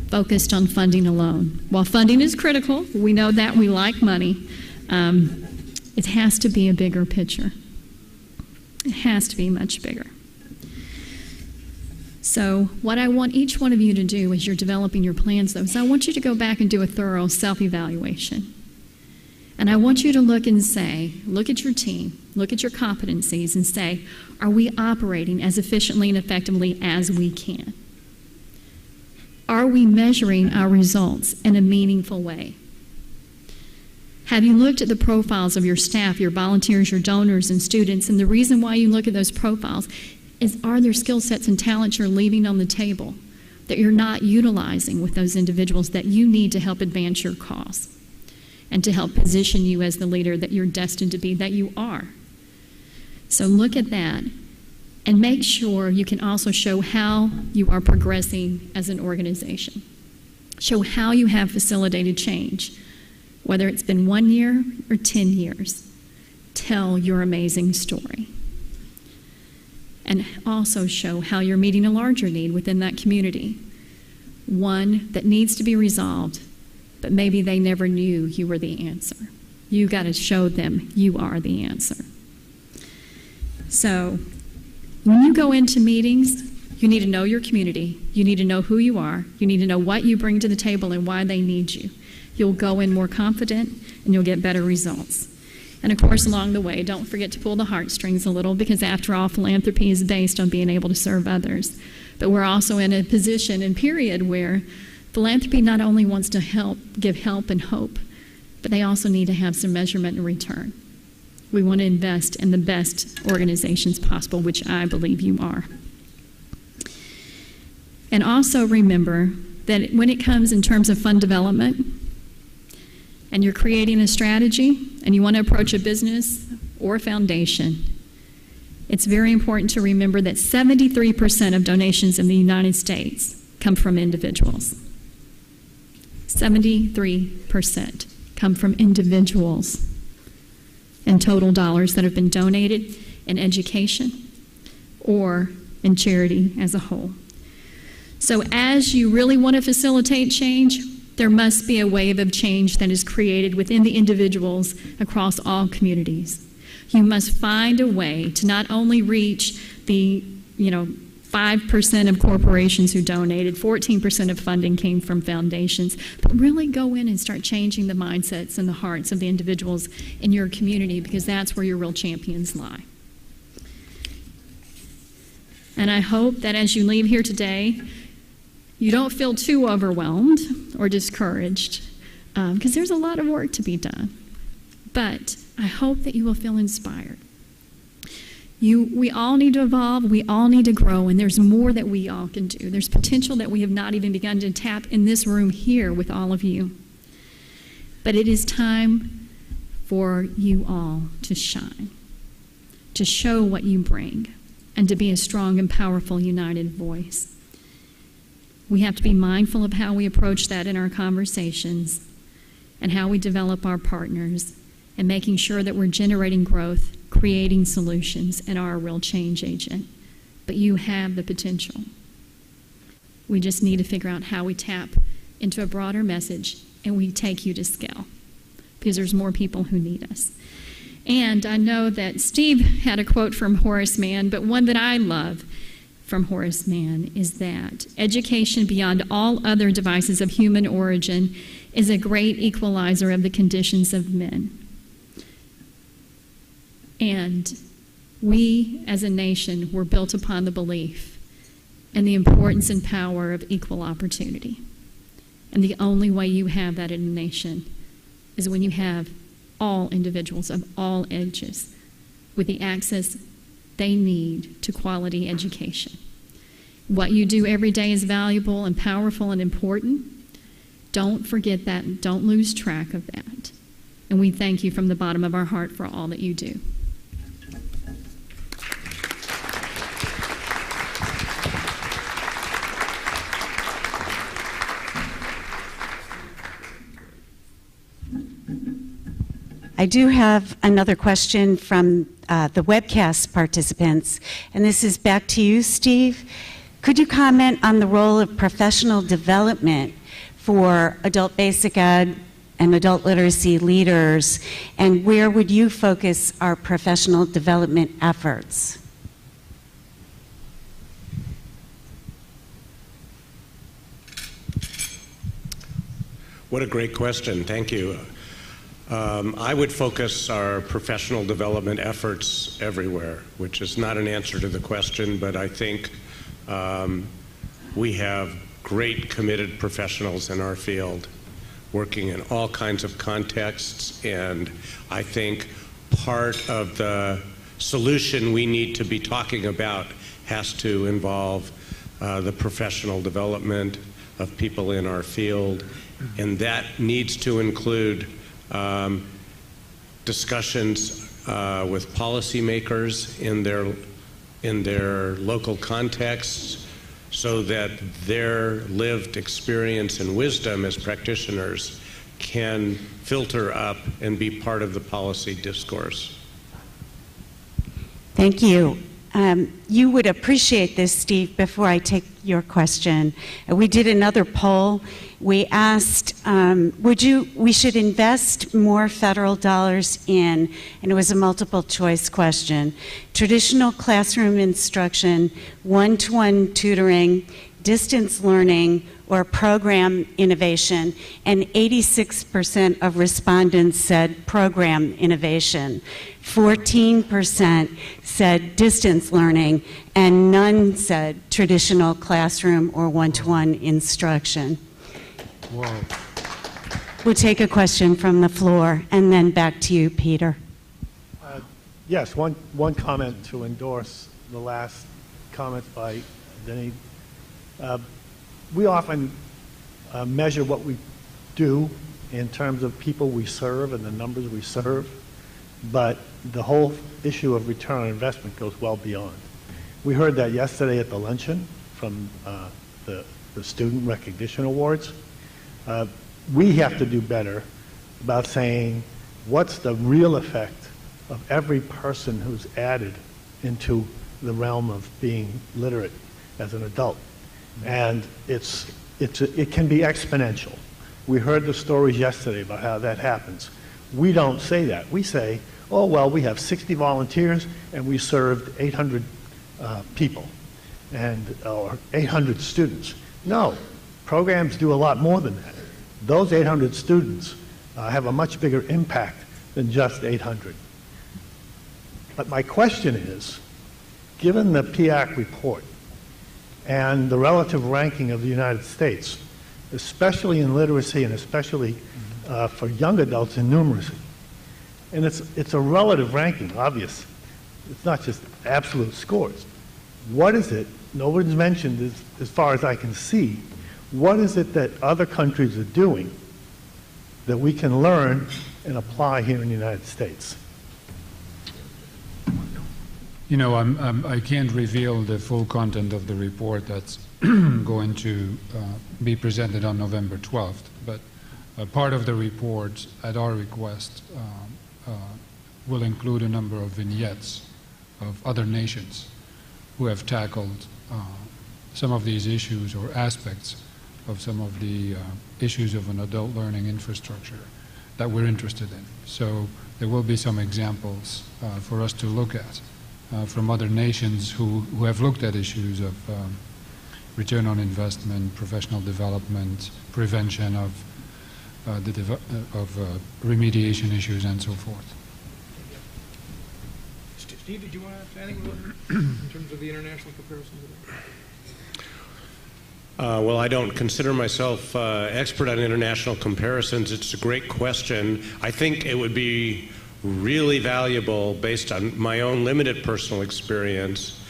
Speaker 14: focused on funding alone. While funding is critical, we know that, we like money, it has to be a bigger picture. It has to be much bigger. So what I want each one of you to do as you're developing your plans, though, is I want you to go back and do a thorough self-evaluation. And I want you to look and say, look at your team, look at your competencies and say, are we operating as efficiently and effectively as we can? Are we measuring our results in a meaningful way? Have you looked at the profiles of your staff, your volunteers, your donors, and students? And the reason why you look at those profiles is, are there skill sets and talents you're leaving on the table that you're not utilizing with those individuals that you need to help advance your cause and to help position you as the leader that you're destined to be, that you are? So look at that and make sure you can also show how you are progressing as an organization. Show how you have facilitated change, whether it's been 1 year or 10 years. Tell your amazing story. And also show how you're meeting a larger need within that community, one that needs to be resolved, but maybe they never knew you were the answer. You got to show them you are the answer. So when you go into meetings, you need to know your community. You need to know who you are. You need to know what you bring to the table and why they need you. You'll go in more confident and you'll get better results. And of course, along the way, don't forget to pull the heartstrings a little, because after all, philanthropy is based on being able to serve others. But we're also in a position and period where philanthropy not only wants to give help and hope, but they also need to have some measurement and return. We want to invest in the best organizations possible, which I believe you are. And also remember that when it comes in terms of fund development, and you're creating a strategy, and you want to approach a business or a foundation, it's very important to remember that 73% of donations in the United States come from individuals. 73% come from individuals in total dollars that have been donated in education or in charity as a whole. So as you really want to facilitate change, there must be a wave of change that is created within the individuals across all communities. You must find a way to not only reach the 5% of corporations who donated, 14% of funding came from foundations, but really go in and start changing the mindsets and the hearts of the individuals in your community, because that's where your real champions lie. And I hope that as you leave here today, you don't feel too overwhelmed or discouraged, because there's a lot of work to be done. But I hope that you will feel inspired. We all need to evolve, we all need to grow, and there's more that we all can do. There's potential that we have not even begun to tap in this room here with all of you. But it is time for you all to shine. to show what you bring, and to be a strong and powerful united voice. We have to be mindful of how we approach that in our conversations and how we develop our partners, and making sure that we're generating growth, creating solutions, and are a real change agent. But you have the potential. We just need to figure out how we tap into a broader message and we take you to scale, because there's more people who need us. And I know that Steve had a quote from Horace Mann, but one that I love from Horace Mann is that education beyond all other devices of human origin is a great equalizer of the conditions of men. And we as a nation were built upon the belief and the importance and power of equal opportunity. And the only way you have that in a nation is when you have all individuals of all ages with the access they need to quality education. What you do every day is valuable and powerful and important. Don't forget that and don't lose track of that. And we thank you from the bottom of our heart for all that you do.
Speaker 5: I do have another question from the webcast participants, and this is back to you, Steve. Could you comment on the role of professional development for adult basic ed and adult literacy leaders, and where would you focus our professional development efforts?
Speaker 9: What a great question. Thank you. I would focus our professional development efforts everywhere, which is not an answer to the question, but I think we have great committed professionals in our field working in all kinds of contexts, and I think part of the solution we need to be talking about has to involve the professional development of people in our field, and that needs to include discussions with policymakers in their local contexts, so that their lived experience and wisdom as practitioners can filter up and be part of the policy discourse.
Speaker 5: Thank you. You would appreciate this, Steve, before I take your question. We did another poll. We asked, we should invest more federal dollars in, and it was a multiple choice question, traditional classroom instruction, one-to-one tutoring, distance learning, or program innovation, and 86% of respondents said program innovation. 14% said distance learning, and none said traditional classroom or one-to-one instruction.
Speaker 15: Whoa.
Speaker 5: We'll take a question from the floor, and then back to you, Peter.
Speaker 15: Yes, one comment to endorse the last comment by Denine. We often measure what we do in terms of people we serve and the numbers we serve, but the whole issue of return on investment goes well beyond. We heard that yesterday at the luncheon from the Student Recognition Awards. We have to do better about saying what's the real effect of every person who's added into the realm of being literate as an adult. And it can be exponential. We heard the stories yesterday about how that happens. We don't say that. We say, oh, well, we have 60 volunteers and we served 800 people or 800 students. No, programs do a lot more than that. Those 800 students have a much bigger impact than just 800. But my question is, given the PIAAC report and the relative ranking of the United States, especially in literacy and especially for young adults in numeracy, and it's a relative ranking, obvious. It's not just absolute scores. What is it, nobody's mentioned as far as I can see, what is it that other countries are doing that we can learn and apply here in the United States?
Speaker 4: You know, I can't reveal the full content of the report that's going to be presented on November 12th, but part of the report, at our request, will include a number of vignettes of other nations who have tackled some of these issues or aspects of some of the issues of an adult learning infrastructure that we're interested in. So there will be some examples for us to look at from other nations who have looked at issues of return on investment, professional development, prevention of remediation issues, and so forth.
Speaker 2: Steve, did you want to add anything in terms of the international comparisons?
Speaker 9: Well, I don't consider myself expert on international comparisons. It's a great question. I think it would be really valuable, based on my own limited personal experience,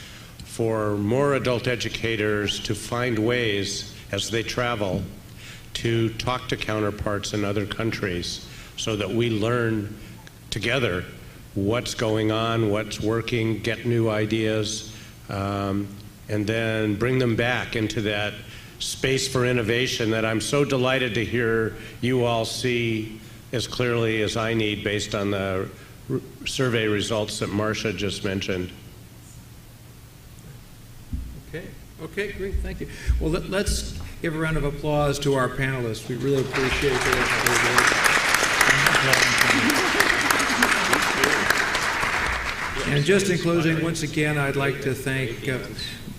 Speaker 9: for more adult educators to find ways, as they travel, to talk to counterparts in other countries so that we learn together what's going on, what's working, get new ideas, and then bring them back into that space for innovation that I'm so delighted to hear you all see as clearly as I need based on the survey results that Marsha just mentioned.
Speaker 2: Okay, great, thank you. Well, let's give a round of applause to our panelists. We really appreciate their work. And just in closing, once again, I'd like to thank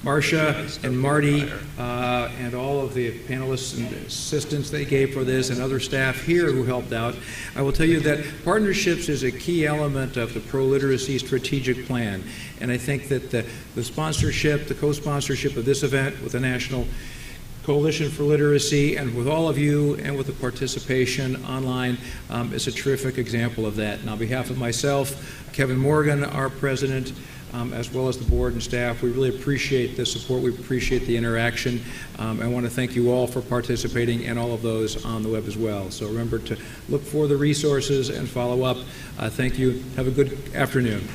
Speaker 2: Marsha and Marty and all of the panelists and assistants they gave for this, and other staff here who helped out. I will tell you that partnerships is a key element of the ProLiteracy strategic plan, and I think that the sponsorship, the co-sponsorship of this event with the National Coalition for Literacy, and with all of you, and with the participation online, is a terrific example of that. And on behalf of myself, Kevin Morgan, our president, as well as the board and staff, we really appreciate the support. We appreciate the interaction. I want to thank you all for participating, and all of those on the web as well. So remember to look for the resources and follow up. Thank you. Have a good afternoon.